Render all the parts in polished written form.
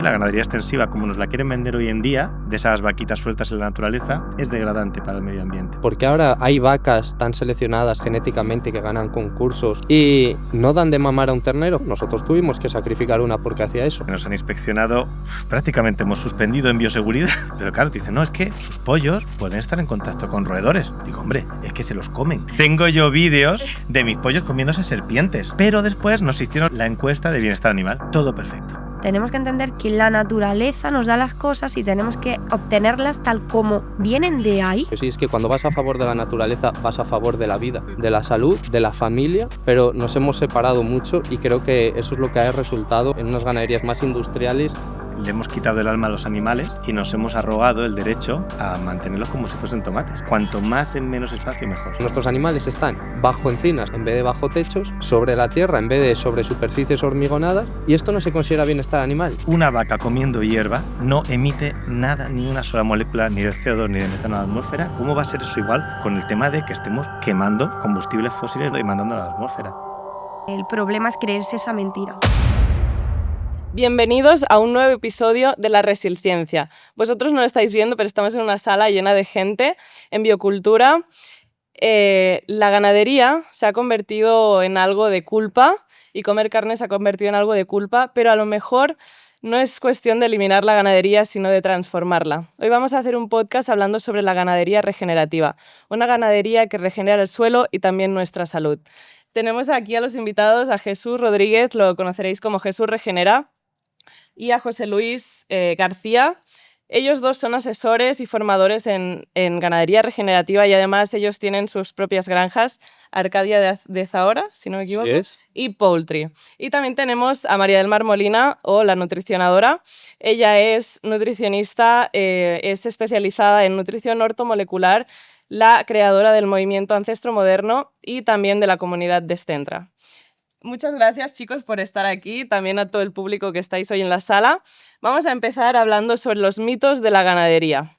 La ganadería extensiva, como nos la quieren vender hoy en día, de esas vaquitas sueltas en la naturaleza, es degradante para el medio ambiente. Porque ahora hay vacas tan seleccionadas genéticamente que ganan concursos y no dan de mamar a un ternero. Nosotros tuvimos que sacrificar una porque hacía eso. Nos han inspeccionado, prácticamente hemos suspendido en bioseguridad. Pero claro, dicen, no, es que sus pollos pueden estar en contacto con roedores. Digo, hombre, es que se los comen. Tengo yo vídeos de mis pollos comiéndose serpientes. Pero después nos hicieron la encuesta de bienestar animal. Todo perfecto. Tenemos que entender que la naturaleza nos da las cosas y tenemos que obtenerlas tal como vienen de ahí. Sí, es que cuando vas a favor de la naturaleza, vas a favor de la vida, de la salud, de la familia, pero nos hemos separado mucho y creo que eso es lo que ha resultado en unas ganaderías más industriales. Le hemos quitado el alma a los animales y nos hemos arrogado el derecho a mantenerlos como si fuesen tomates. Cuanto más en menos espacio, mejor. Nuestros animales están bajo encinas en vez de bajo techos, sobre la tierra en vez de sobre superficies hormigonadas, y esto no se considera bienestar animal. Una vaca comiendo hierba no emite nada, ni una sola molécula, ni de CO2 ni de metano a la atmósfera. ¿Cómo va a ser eso igual con el tema de que estemos quemando combustibles fósiles y mandando a la atmósfera? El problema es creerse esa mentira. Bienvenidos a un nuevo episodio de La Resilciencia. Vosotros no lo estáis viendo, pero estamos en una sala llena de gente en biocultura. La ganadería se ha convertido en algo de culpa y comer carne se ha convertido en algo de culpa, pero a lo mejor no es cuestión de eliminar la ganadería, sino de transformarla. Hoy vamos a hacer un podcast hablando sobre la ganadería regenerativa, una ganadería que regenera el suelo y también nuestra salud. Tenemos aquí a los invitados, a Jesús Rodríguez, lo conoceréis como Jesús Regenera, y a José Luis García. Ellos dos son asesores y formadores en ganadería regenerativa y además ellos tienen sus propias granjas, Arcadia de Zahora, si no me equivoco, Sí es. y Poultry. Y también tenemos a María del Mar Molina, o la nutricionadora. Ella es nutricionista, es especializada en nutrición ortomolecular, la creadora del movimiento Ancestro Moderno y también de la comunidad Descentra. Muchas gracias, chicos, por estar aquí, también a todo el público que estáis hoy en la sala. Vamos a empezar hablando sobre los mitos de la ganadería.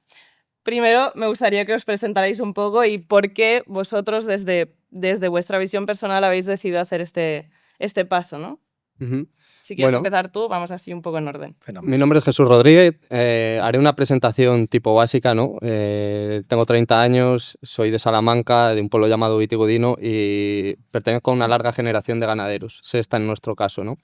Primero, me gustaría que os presentarais un poco y por qué vosotros, desde vuestra visión personal, habéis decidido hacer este paso, ¿no? Uh-huh. Si quieres Bueno, empezar tú, vamos así un poco en orden. mi nombre es Jesús Rodríguez, haré una presentación tipo básica, ¿no? Tengo 30 años, soy de Salamanca, de un pueblo llamado Vitigodino y pertenezco a una larga generación de ganaderos, esta en nuestro caso, ¿no?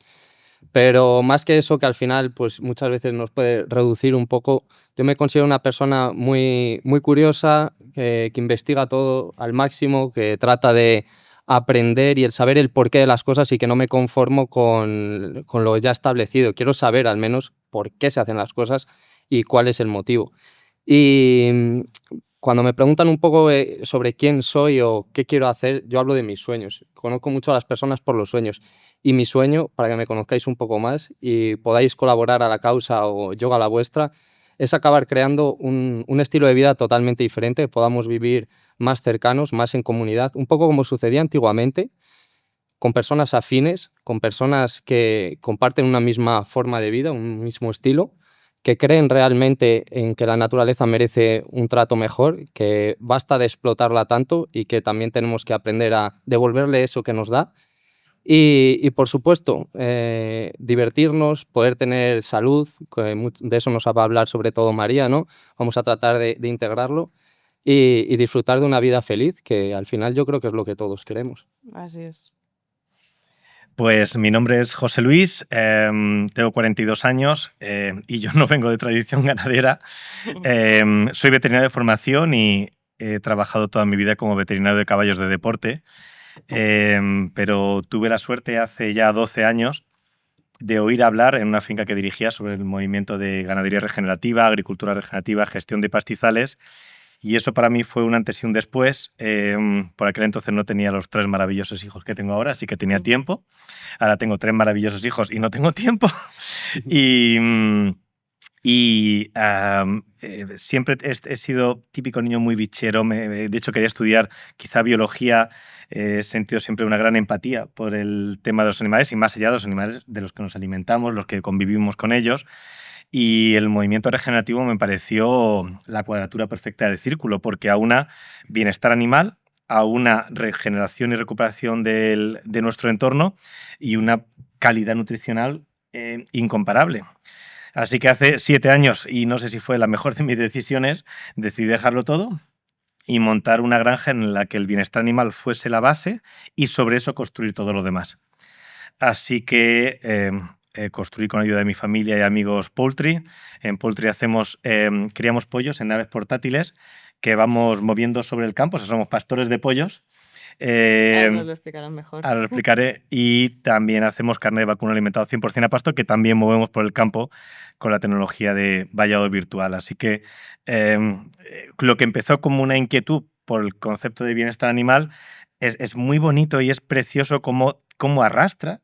Pero más que eso, que al final pues muchas veces nos puede reducir un poco, yo me considero una persona muy, muy curiosa, que investiga todo al máximo, que trata de aprender y el saber el porqué de las cosas y que no me conformo con lo ya establecido. Quiero saber al menos por qué se hacen las cosas y cuál es el motivo. Y cuando me preguntan un poco sobre quién soy o qué quiero hacer, yo hablo de mis sueños. Conozco mucho a las personas por los sueños. Y mi sueño, para que me conozcáis un poco más y podáis colaborar a la causa o yo a la vuestra, es acabar creando un estilo de vida totalmente diferente, que podamos vivir más cercanos, más en comunidad, un poco como sucedía antiguamente, con personas afines, con personas que comparten una misma forma de vida, un mismo estilo, que creen realmente en que la naturaleza merece un trato mejor, que basta de explotarla tanto y que también tenemos que aprender a devolverle eso que nos da. Y por supuesto, divertirnos, poder tener salud, que de eso nos va a hablar sobre todo María, ¿no? Vamos a tratar de integrarlo y disfrutar de una vida feliz, que al final yo creo que es lo que todos queremos. Así es. Pues mi nombre es José Luis, tengo 42 años y yo no vengo de tradición ganadera. Soy veterinario de formación y he trabajado toda mi vida como veterinario de caballos de deporte, pero tuve la suerte hace ya 12 años de oír hablar en una finca que dirigía sobre el movimiento de ganadería regenerativa, agricultura regenerativa, gestión de pastizales. Y eso para mí fue un antes y un después. Por aquel entonces no tenía los 3 maravillosos hijos que tengo ahora, así que tenía tiempo. Ahora tengo 3 maravillosos hijos y no tengo tiempo. Siempre he sido típico niño muy bichero. De hecho, quería estudiar quizá biología. He sentido siempre una gran empatía por el tema de los animales y más allá de los animales de los que nos alimentamos, los que convivimos con ellos. Y el movimiento regenerativo me pareció la cuadratura perfecta del círculo, porque aúna bienestar animal, a una regeneración y recuperación de nuestro entorno y una calidad nutricional incomparable. Así que hace 7 años, y no sé si fue la mejor de mis decisiones, decidí dejarlo todo y montar una granja en la que el bienestar animal fuese la base y sobre eso construir todo lo demás. Así que construí con ayuda de mi familia y amigos Poultry. En Poultry criamos pollos en naves portátiles que vamos moviendo sobre el campo, o sea, somos pastores de pollos. Ahora nos lo explicarán mejor. Ahora lo explicaré. Y también hacemos carne de vacuno alimentado 100% a pasto, que también movemos por el campo con la tecnología de vallado virtual. Así que lo que empezó como una inquietud por el concepto de bienestar animal es muy bonito y es precioso cómo arrastra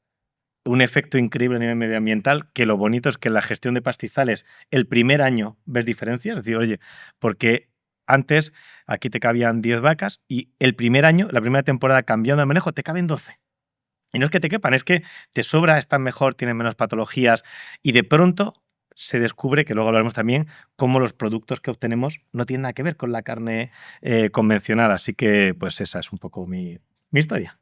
un efecto increíble a nivel medioambiental, que lo bonito es que en la gestión de pastizales el primer año ves diferencias, es decir, oye, porque antes aquí te cabían 10 vacas y el primer año, la primera temporada cambiando el manejo, te caben 12. Y no es que te quepan, es que te sobra, están mejor, tienen menos patologías y de pronto se descubre, que luego hablaremos también, cómo los productos que obtenemos no tienen nada que ver con la carne convencional. Así que pues esa es un poco mi historia.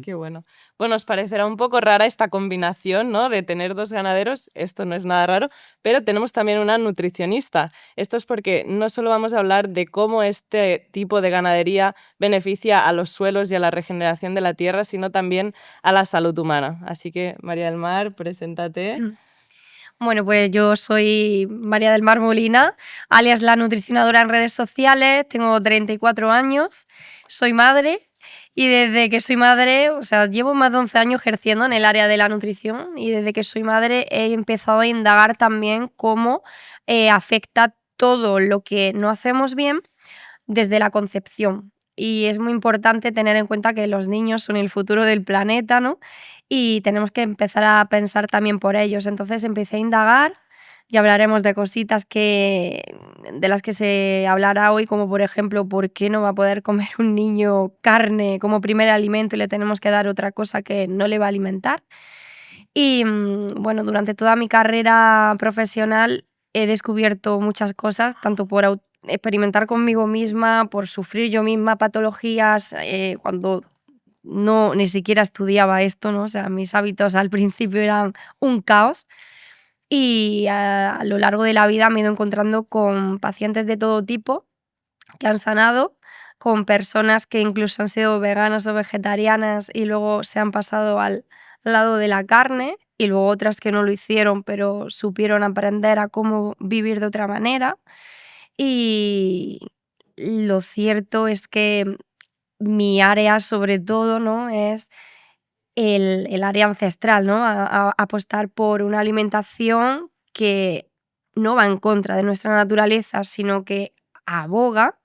Qué bueno. Bueno, os parecerá un poco rara esta combinación, ¿no? De tener 2 ganaderos, esto no es nada raro, pero tenemos también una nutricionista. Esto es porque no solo vamos a hablar de cómo este tipo de ganadería beneficia a los suelos y a la regeneración de la tierra, sino también a la salud humana. Así que, María del Mar, preséntate. Bueno, pues yo soy María del Mar Molina, alias la nutricionadora en redes sociales, tengo 34 años, soy madre y desde que soy madre, o sea, llevo más de 11 años ejerciendo en el área de la nutrición y desde que soy madre he empezado a indagar también cómo afecta todo lo que no hacemos bien desde la concepción. Y es muy importante tener en cuenta que los niños son el futuro del planeta, ¿no? Y tenemos que empezar a pensar también por ellos. Entonces empecé a indagar, ya hablaremos de cositas de las que se hablará hoy, como por ejemplo, ¿por qué no va a poder comer un niño carne como primer alimento y le tenemos que dar otra cosa que no le va a alimentar? Y bueno, durante toda mi carrera profesional he descubierto muchas cosas, tanto por experimentar conmigo misma, por sufrir yo misma patologías cuando no ni siquiera estudiaba esto, ¿no? O sea, mis hábitos al principio eran un caos y a lo largo de la vida me he ido encontrando con pacientes de todo tipo que han sanado, con personas que incluso han sido veganas o vegetarianas y luego se han pasado al lado de la carne y luego otras que no lo hicieron pero supieron aprender a cómo vivir de otra manera. Y lo cierto es que mi área sobre todo, ¿no? Es el área ancestral, ¿no? Apostar por una alimentación que no va en contra de nuestra naturaleza, sino que aboga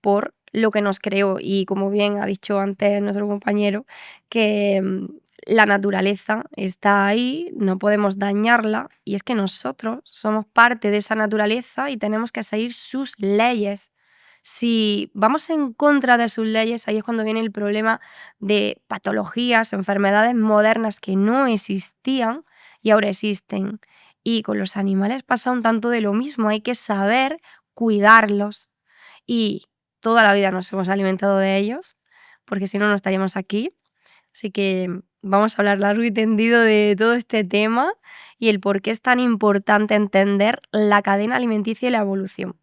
por lo que nos creó. Y como bien ha dicho antes nuestro compañero, que la naturaleza está ahí, no podemos dañarla, y es que nosotros somos parte de esa naturaleza y tenemos que seguir sus leyes. Si vamos en contra de sus leyes, ahí es cuando viene el problema de patologías, enfermedades modernas que no existían y ahora existen. Y con los animales pasa un tanto de lo mismo, hay que saber cuidarlos. Y toda la vida nos hemos alimentado de ellos, porque si no, no estaríamos aquí. Así que vamos a hablar largo y tendido de todo este tema y el por qué es tan importante entender la cadena alimenticia y la evolución.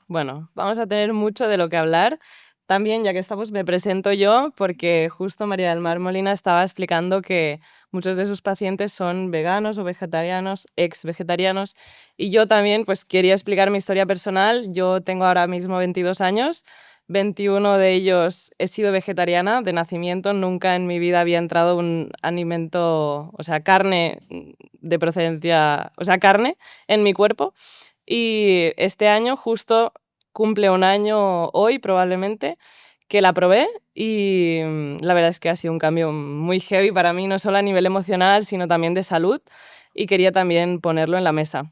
Bueno, vamos a tener mucho de lo que hablar. También, ya que estamos, me presento yo, porque justo María del Mar Molina estaba explicando que muchos de sus pacientes son veganos o vegetarianos, ex-vegetarianos, y yo también pues quería explicar mi historia personal. Yo tengo ahora mismo 22 años, 21 de ellos he sido vegetariana de nacimiento, nunca en mi vida había entrado un alimento, o sea, carne de procedencia, o sea, carne en mi cuerpo. Y este año justo cumple un año hoy probablemente que la probé y la verdad es que ha sido un cambio muy heavy para mí, no solo a nivel emocional, sino también de salud, y quería también ponerlo en la mesa.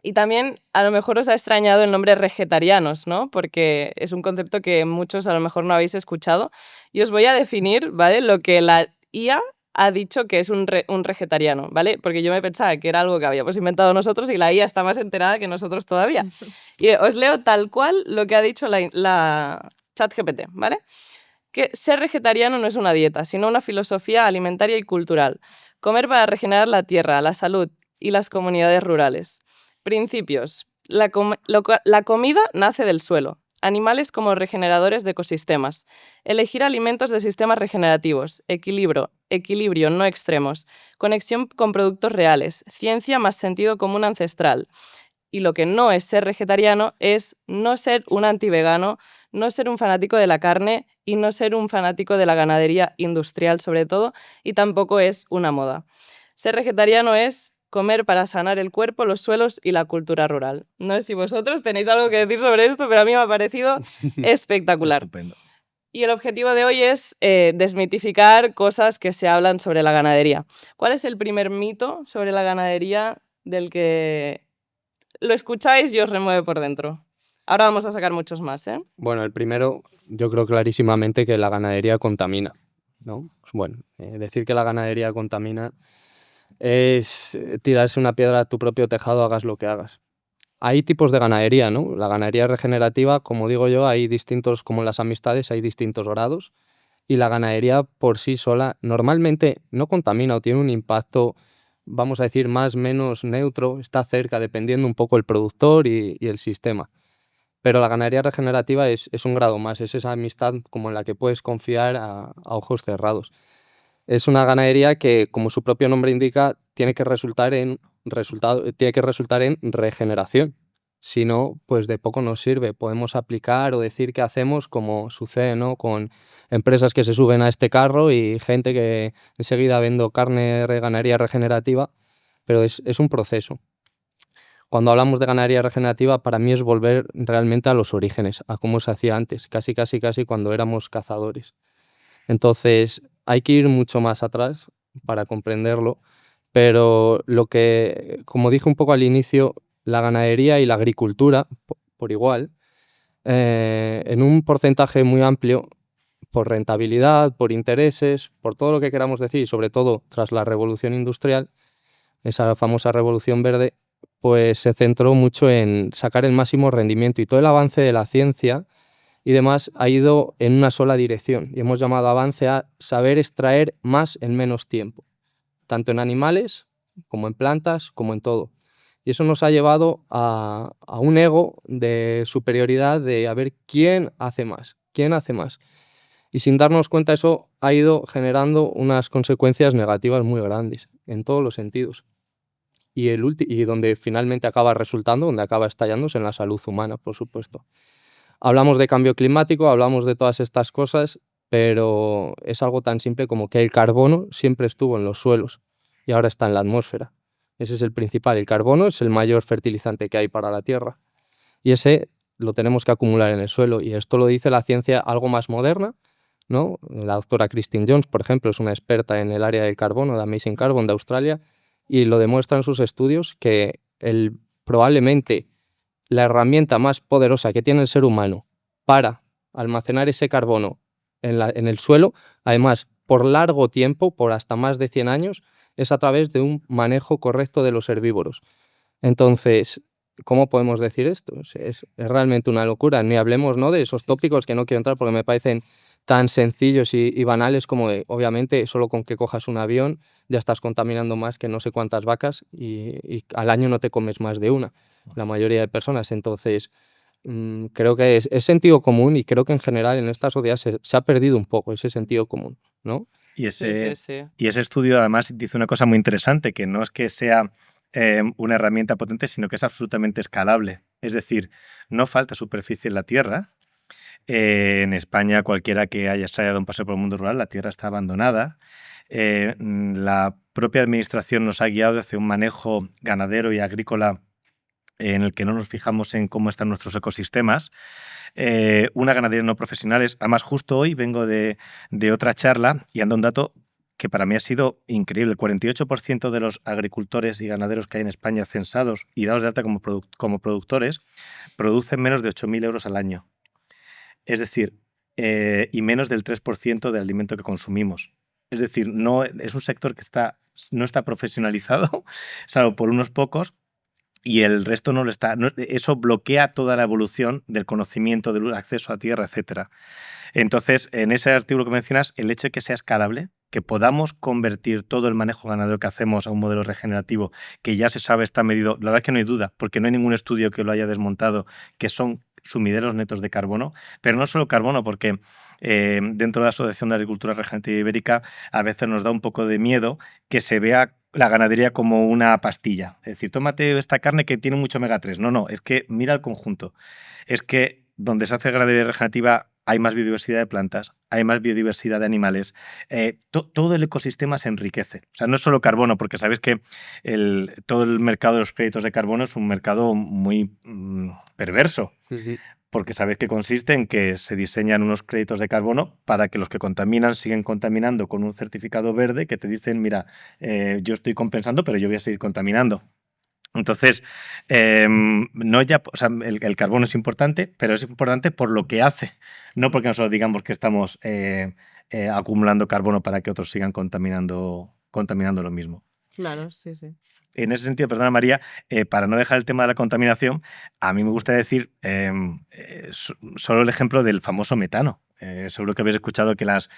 Y también a lo mejor os ha extrañado el nombre vegetarianos, ¿no? Porque es un concepto que muchos a lo mejor no habéis escuchado. Y os voy a definir, ¿vale? Lo que la IA ha dicho que es un vegetariano, ¿vale? Porque yo me pensaba que era algo que habíamos inventado nosotros y la IA está más enterada que nosotros todavía. Y os leo tal cual lo que ha dicho la ChatGPT, ¿vale? Que ser vegetariano no es una dieta, sino una filosofía alimentaria y cultural. Comer para regenerar la tierra, la salud y las comunidades rurales. Principios. La comida nace del suelo. Animales como regeneradores de ecosistemas. Elegir alimentos de sistemas regenerativos. Equilibrio, no extremos. Conexión con productos reales. Ciencia más sentido común ancestral. Y lo que no es ser vegetariano es no ser un antivegano, no ser un fanático de la carne y no ser un fanático de la ganadería industrial sobre todo, y tampoco es una moda. Ser vegetariano es comer para sanar el cuerpo, los suelos y la cultura rural. No sé si vosotros tenéis algo que decir sobre esto, pero a mí me ha parecido espectacular. Estupendo. Y el objetivo de hoy es desmitificar cosas que se hablan sobre la ganadería. ¿Cuál es el primer mito sobre la ganadería del que lo escucháis y os remueve por dentro? Ahora vamos a sacar muchos más, ¿eh? Bueno, el primero, yo creo clarísimamente que la ganadería contamina, ¿no? Bueno, decir que la ganadería contamina es tirarse una piedra a tu propio tejado, hagas lo que hagas. Hay tipos de ganadería, ¿no? La ganadería regenerativa, como digo yo, hay distintos, como en las amistades, hay distintos grados. Y la ganadería por sí sola normalmente no contamina o tiene un impacto, vamos a decir, más o menos neutro, está cerca, dependiendo un poco el productor y el sistema. Pero la ganadería regenerativa es un grado más, es esa amistad como en la que puedes confiar a ojos cerrados. Es una ganadería que, como su propio nombre indica, tiene que resultar en regeneración. Si no, pues de poco nos sirve. Podemos aplicar o decir que hacemos como sucede, ¿no? Con empresas que se suben a este carro y gente que enseguida vendo carne de ganadería regenerativa, pero es un proceso. Cuando hablamos de ganadería regenerativa, para mí es volver realmente a los orígenes, a cómo se hacía antes, casi cuando éramos cazadores. Entonces, hay que ir mucho más atrás para comprenderlo, pero lo que, como dije un poco al inicio, la ganadería y la agricultura, por igual, en un porcentaje muy amplio, por rentabilidad, por intereses, por todo lo que queramos decir, y sobre todo tras la revolución industrial, esa famosa revolución verde, pues se centró mucho en sacar el máximo rendimiento, y todo el avance de la ciencia y demás ha ido en una sola dirección, y hemos llamado avance a saber extraer más en menos tiempo, tanto en animales como en plantas, como en todo. Y eso nos ha llevado a un ego de superioridad, de a ver quién hace más. Y sin darnos cuenta, eso ha ido generando unas consecuencias negativas muy grandes en todos los sentidos. Y donde finalmente acaba resultando, donde acaba estallándose en la salud humana, por supuesto. Hablamos de cambio climático, hablamos de todas estas cosas, pero es algo tan simple como que el carbono siempre estuvo en los suelos y ahora está en la atmósfera. Ese es el principal. El carbono es el mayor fertilizante que hay para la Tierra y ese lo tenemos que acumular en el suelo, y esto lo dice la ciencia algo más moderna, ¿no? La doctora Christine Jones, por ejemplo, es una experta en el área del carbono, de Amazing Carbon de Australia, y lo demuestra en sus estudios que probablemente la herramienta más poderosa que tiene el ser humano para almacenar ese carbono en el suelo, además por largo tiempo, por hasta más de 100 años, es a través de un manejo correcto de los herbívoros. Entonces, ¿cómo podemos decir esto? Es realmente una locura. Ni hablemos, ¿no?, de esos tópicos que no quiero entrar porque me parecen tan sencillos y banales como de, obviamente, solo con que cojas un avión ya estás contaminando más que no sé cuántas vacas y al año no te comes más de una, la mayoría de personas. Entonces, creo que es sentido común, y creo que en general en esta sociedad se ha perdido un poco ese sentido común, ¿no? Y ese Sí. Y ese estudio además dice una cosa muy interesante, que no es que sea una herramienta potente, sino que es absolutamente escalable. Es decir, no falta superficie en la Tierra. En España, cualquiera que haya dado un paseo por el mundo rural, la tierra está abandonada. La propia administración nos ha guiado hacia un manejo ganadero y agrícola en el que no nos fijamos en cómo están nuestros ecosistemas. Una ganadería no profesional además, justo hoy vengo de otra charla y anda un dato que para mí ha sido increíble. El 48% de los agricultores y ganaderos que hay en España censados y dados de alta como productores producen menos de 8.000 euros al año. Es decir, y menos del 3% del alimento que consumimos. Es decir, no, es un sector que no está profesionalizado, salvo por unos pocos, y el resto no lo está. Eso bloquea toda la evolución del conocimiento, del acceso a tierra, etc. Entonces, en ese artículo que mencionas, el hecho de que sea escalable, que podamos convertir todo el manejo ganadero que hacemos a un modelo regenerativo que ya se sabe, está medido, la verdad es que no hay duda, porque no hay ningún estudio que lo haya desmontado, que son sumideros netos de carbono, pero no solo carbono, porque dentro de la Asociación de Agricultura Regenerativa Ibérica a veces nos da un poco de miedo que se vea la ganadería como una pastilla. Es decir, tómate esta carne que tiene mucho omega 3. No, es que mira el conjunto. Es que donde se hace ganadería regenerativa hay más biodiversidad de plantas, hay más biodiversidad de animales, todo el ecosistema se enriquece. O sea, no es solo carbono, porque sabéis que todo el mercado de los créditos de carbono es un mercado muy perverso, porque sabéis que consiste en que se diseñan unos créditos de carbono para que los que contaminan siguen contaminando con un certificado verde que te dicen, mira, yo estoy compensando, pero yo voy a seguir contaminando. Entonces, el carbono es importante, pero es importante por lo que hace, no porque nosotros digamos que estamos acumulando carbono para que otros sigan contaminando lo mismo. Claro, sí, sí. En ese sentido, perdona María, para no dejar el tema de la contaminación, a mí me gusta decir solo el ejemplo del famoso metano. Seguro que habéis escuchado que las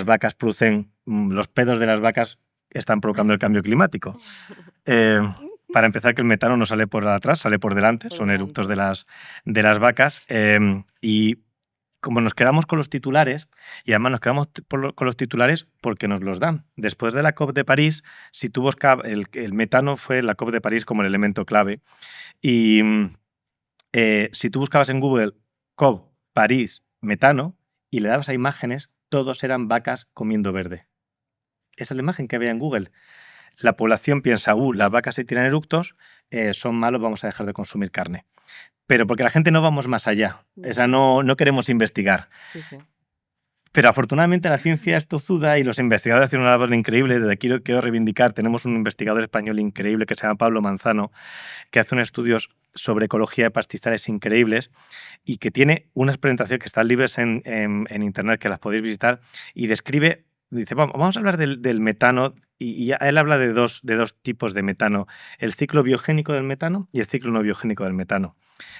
vacas producen, los pedos de las vacas están provocando el cambio climático. Para empezar, que el metano no sale por atrás, sale por delante, son eructos de las vacas. Y como nos quedamos con los titulares, y además nos quedamos con los titulares porque nos los dan. Después de la COP de París, si tú buscas, el metano fue la COP de París como el elemento clave. Y si tú buscabas en Google COP, París, metano, y le dabas a imágenes, todos eran vacas comiendo verde. Esa es la imagen que había en Google. La población piensa, las vacas se tiran eructos, son malos, vamos a dejar de consumir carne. Pero porque la gente no vamos más allá, no queremos investigar. Sí, sí. Pero afortunadamente la ciencia es tozuda y los investigadores hacen una labor increíble. Desde aquí quiero reivindicar, tenemos un investigador español increíble que se llama Pablo Manzano, que hace unos estudios sobre ecología de pastizales increíbles y que tiene unas presentaciones que están libres en internet, que las podéis visitar, y describe, dice, vamos a hablar del metano. Y él habla de dos tipos de metano, el ciclo biogénico del metano y el ciclo no biogénico del metano.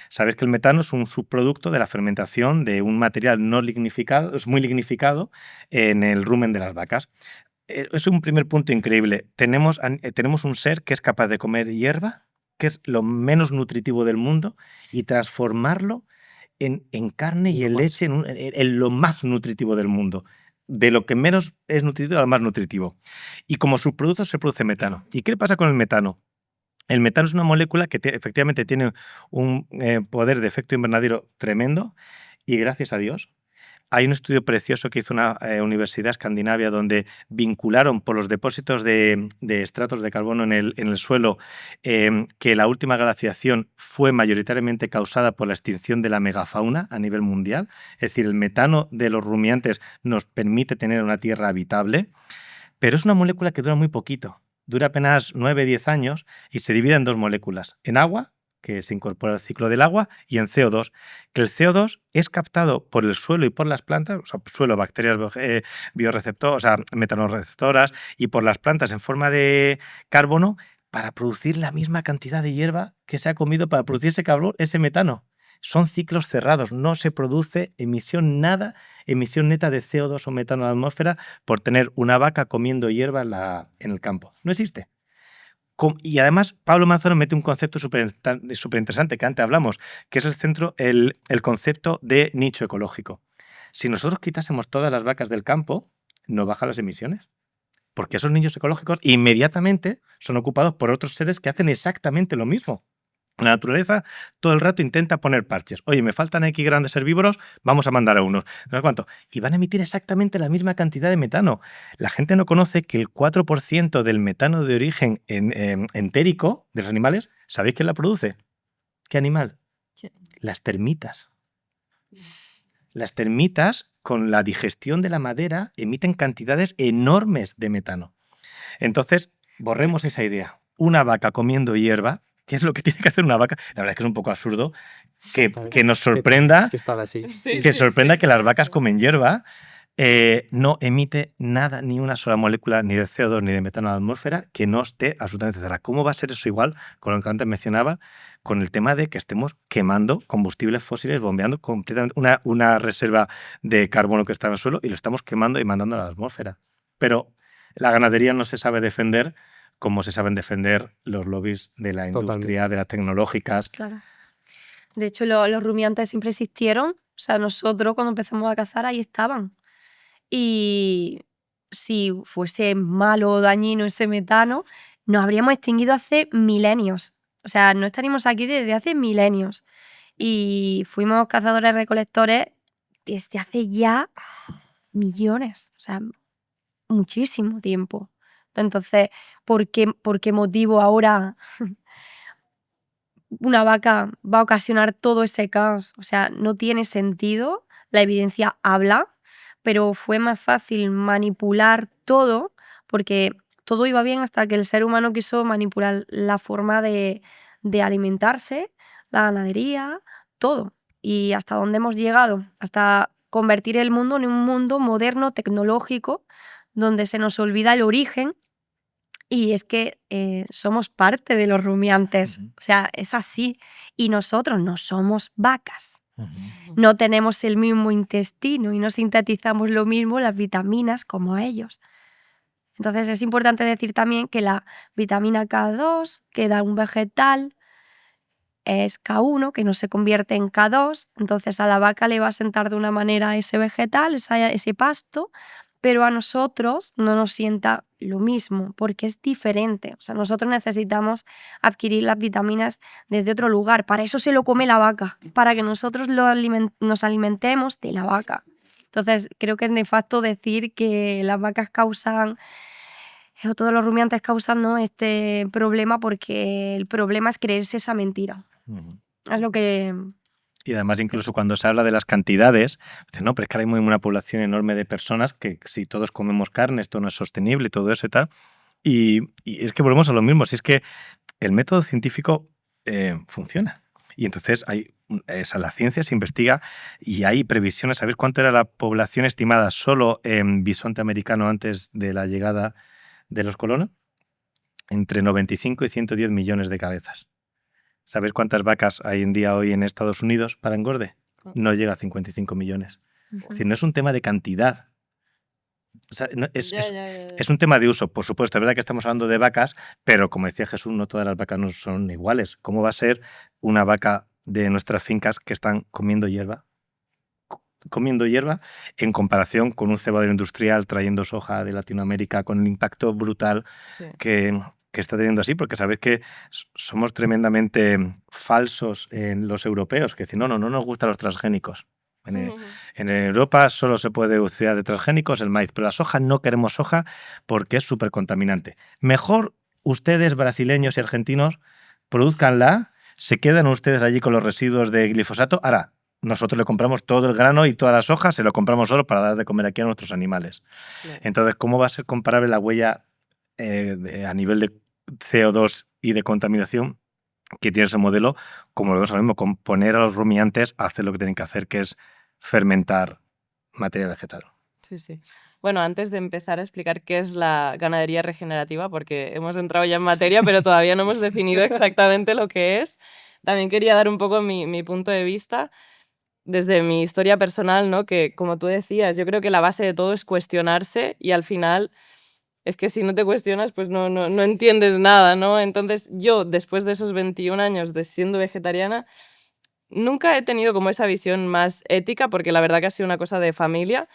Sabéis que el metano es un subproducto de la fermentación de un material no lignificado, es muy lignificado en el rumen de las vacas. Es un primer punto increíble. Tenemos un ser que es capaz de comer hierba, que es lo menos nutritivo del mundo, y transformarlo en carne y en leche, en lo más nutritivo del mundo. De lo que menos es nutritivo a lo más nutritivo. Y como subproducto se produce metano. ¿Y qué le pasa con el metano? El metano es una molécula que efectivamente tiene un poder de efecto invernadero tremendo y gracias a Dios hay un estudio precioso que hizo una universidad escandinavia donde vincularon por los depósitos de estratos de carbono en el suelo que la última glaciación fue mayoritariamente causada por la extinción de la megafauna a nivel mundial. Es decir, el metano de los rumiantes nos permite tener una tierra habitable, pero es una molécula que dura muy poquito. Dura apenas 9-10 años y se divide en dos moléculas, en agua, que se incorpora al ciclo del agua, y en CO2, que el CO2 es captado por el suelo y por las plantas, o sea, suelo, bacterias bioreceptoras, o sea, metanoreceptoras, y por las plantas en forma de carbono para producir la misma cantidad de hierba que se ha comido para producir ese metano. Son ciclos cerrados, no se produce emisión neta de CO2 o metano a la atmósfera por tener una vaca comiendo hierba en el campo. No existe. Y además, Pablo Manzano mete un concepto súper interesante que antes hablamos, que es el concepto de nicho ecológico. Si nosotros quitásemos todas las vacas del campo, no bajan las emisiones. Porque esos nichos ecológicos inmediatamente son ocupados por otros seres que hacen exactamente lo mismo. La naturaleza todo el rato intenta poner parches. Oye, me faltan X grandes herbívoros, vamos a mandar a unos. No sé cuánto. Y van a emitir exactamente la misma cantidad de metano. La gente no conoce que el 4% del metano de origen entérico de los animales, ¿sabéis quién la produce? ¿Qué animal? Las termitas. Las termitas, con la digestión de la madera, emiten cantidades enormes de metano. Entonces, borremos esa idea. Una vaca comiendo hierba, ¿qué es lo que tiene que hacer una vaca? La verdad es que es un poco absurdo que nos sorprenda, que las vacas comen hierba. No emite nada, ni una sola molécula, ni de CO2 ni de metano a la atmósfera que no esté absolutamente cerrada. ¿Cómo va a ser eso igual con lo que antes mencionaba, con el tema de que estemos quemando combustibles fósiles, bombeando completamente una reserva de carbono que está en el suelo y lo estamos quemando y mandando a la atmósfera? pero la ganadería no se sabe defender como se saben defender los lobbies de la industria, Totalmente. de las tecnológicas. Claro. De hecho, los rumiantes siempre existieron. O sea, nosotros cuando empezamos a cazar ahí estaban. Y si fuese malo o dañino ese metano, nos habríamos extinguido hace milenios. O sea, no estaríamos aquí desde hace milenios. Y fuimos cazadores-recolectores desde hace ya millones. O sea, muchísimo tiempo. Entonces, por qué motivo ahora una vaca va a ocasionar todo ese caos? O sea, no tiene sentido, la evidencia habla, pero fue más fácil manipular todo porque todo iba bien hasta que el ser humano quiso manipular la forma de alimentarse, la ganadería, todo. Y hasta dónde hemos llegado, hasta convertir el mundo en un mundo moderno, tecnológico, donde se nos olvida el origen. Y es que somos parte de los rumiantes, Ujú. o sea, es así. Y nosotros no somos vacas, Ujú. no tenemos el mismo intestino y no sintetizamos lo mismo las vitaminas como ellos. Entonces es importante decir también que la vitamina K2 que da un vegetal es K1, que no se convierte en K2, entonces a la vaca le va a sentar de una manera ese vegetal, ese pasto, pero a nosotros no nos sienta lo mismo, porque es diferente. O sea, nosotros necesitamos adquirir las vitaminas desde otro lugar. Para eso se lo come la vaca, para que nosotros nos alimentemos de la vaca. Entonces, creo que es nefasto decir que las vacas causan, o todos los rumiantes causan, ¿no?, este problema, porque el problema es creerse esa mentira. Ujú. Es lo que... Y además, incluso cuando se habla de las cantidades, dicen, no, pero es que ahora hay una población enorme de personas que si todos comemos carne, esto no es sostenible y todo eso y tal. Y es que volvemos a lo mismo, si es que el método científico funciona. Y entonces la ciencia se investiga y hay previsiones. ¿Sabéis cuánto era la población estimada solo en bisonte americano antes de la llegada de los colonos? Entre 95 y 110 millones de cabezas. ¿Sabéis cuántas vacas hay en día hoy en Estados Unidos para engorde? No llega a 55 millones. Es decir, no es un tema de cantidad. O sea, es un tema de uso, por supuesto. Es verdad que estamos hablando de vacas, pero como decía Jesús, no todas las vacas no son iguales. ¿Cómo va a ser una vaca de nuestras fincas que están comiendo hierba? Comiendo hierba en comparación con un cebadero industrial trayendo soja de Latinoamérica con el impacto brutal Sí. que está teniendo así, porque sabéis que somos tremendamente falsos en los europeos, que dicen, no nos gustan los transgénicos. En Europa solo se puede usar de transgénicos el maíz, pero la soja no queremos soja porque es súper contaminante. Mejor ustedes, brasileños y argentinos, produzcanla, se quedan ustedes allí con los residuos de glifosato. Ahora, nosotros le compramos todo el grano y toda la soja, se lo compramos solo para dar de comer aquí a nuestros animales. Claro. Entonces, ¿cómo va a ser comparable la huella a nivel de CO2 y de contaminación que tiene ese modelo, como lo vemos ahora mismo, con poner a los rumiantes a hacer lo que tienen que hacer, que es fermentar materia vegetal? Sí, sí. Bueno, antes de empezar a explicar qué es la ganadería regenerativa, porque hemos entrado ya en materia, pero todavía no hemos definido exactamente lo que es, también quería dar un poco mi punto de vista desde mi historia personal, ¿no? Que, como tú decías, yo creo que la base de todo es cuestionarse y al final es que si no te cuestionas, pues no entiendes nada, ¿no? Entonces yo, después de esos 21 años de siendo vegetariana, nunca he tenido como esa visión más ética, porque la verdad que ha sido una cosa de familia,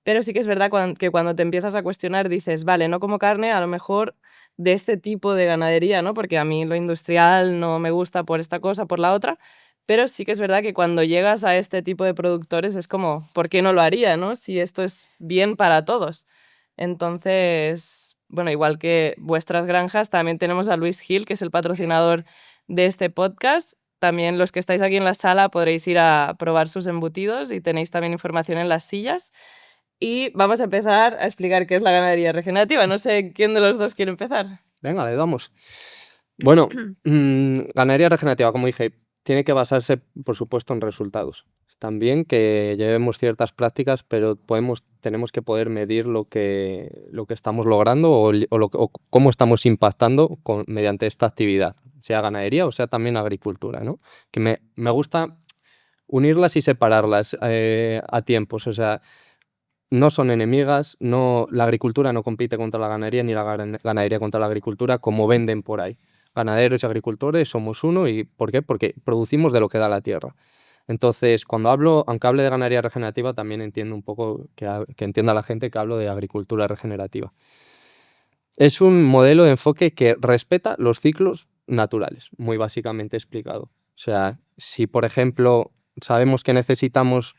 pero sí que es verdad que cuando te empiezas a cuestionar dices, vale, no como carne, a lo mejor de este tipo de ganadería, ¿no? Porque a mí lo industrial no me gusta por esta cosa, por la otra, pero sí que es verdad que cuando llegas a este tipo de productores es como, ¿por qué no lo haría, no? Si esto es bien para todos. Entonces, bueno, igual que vuestras granjas, también tenemos a Luis Gil, que es el patrocinador de este podcast. También los que estáis aquí en la sala podréis ir a probar sus embutidos y tenéis también información en las sillas. Y vamos a empezar a explicar qué es la ganadería regenerativa. No sé quién de los dos quiere empezar. Venga, le damos. Bueno, ganadería regenerativa, como dije, tiene que basarse, por supuesto, en resultados. También que llevemos ciertas prácticas, pero tenemos que poder medir lo que estamos logrando o cómo estamos impactando mediante esta actividad, sea ganadería o sea también agricultura, ¿no? Que me gusta unirlas y separarlas a tiempos. O sea, no son enemigas, la agricultura no compite contra la ganadería ni la ganadería contra la agricultura como venden por ahí. Ganaderos y agricultores somos uno. ¿Y por qué? Porque producimos de lo que da la tierra. Entonces, aunque hable de ganadería regenerativa, también entiendo un poco que entienda la gente que hablo de agricultura regenerativa. Es un modelo de enfoque que respeta los ciclos naturales, muy básicamente explicado. O sea, si por ejemplo sabemos que necesitamos,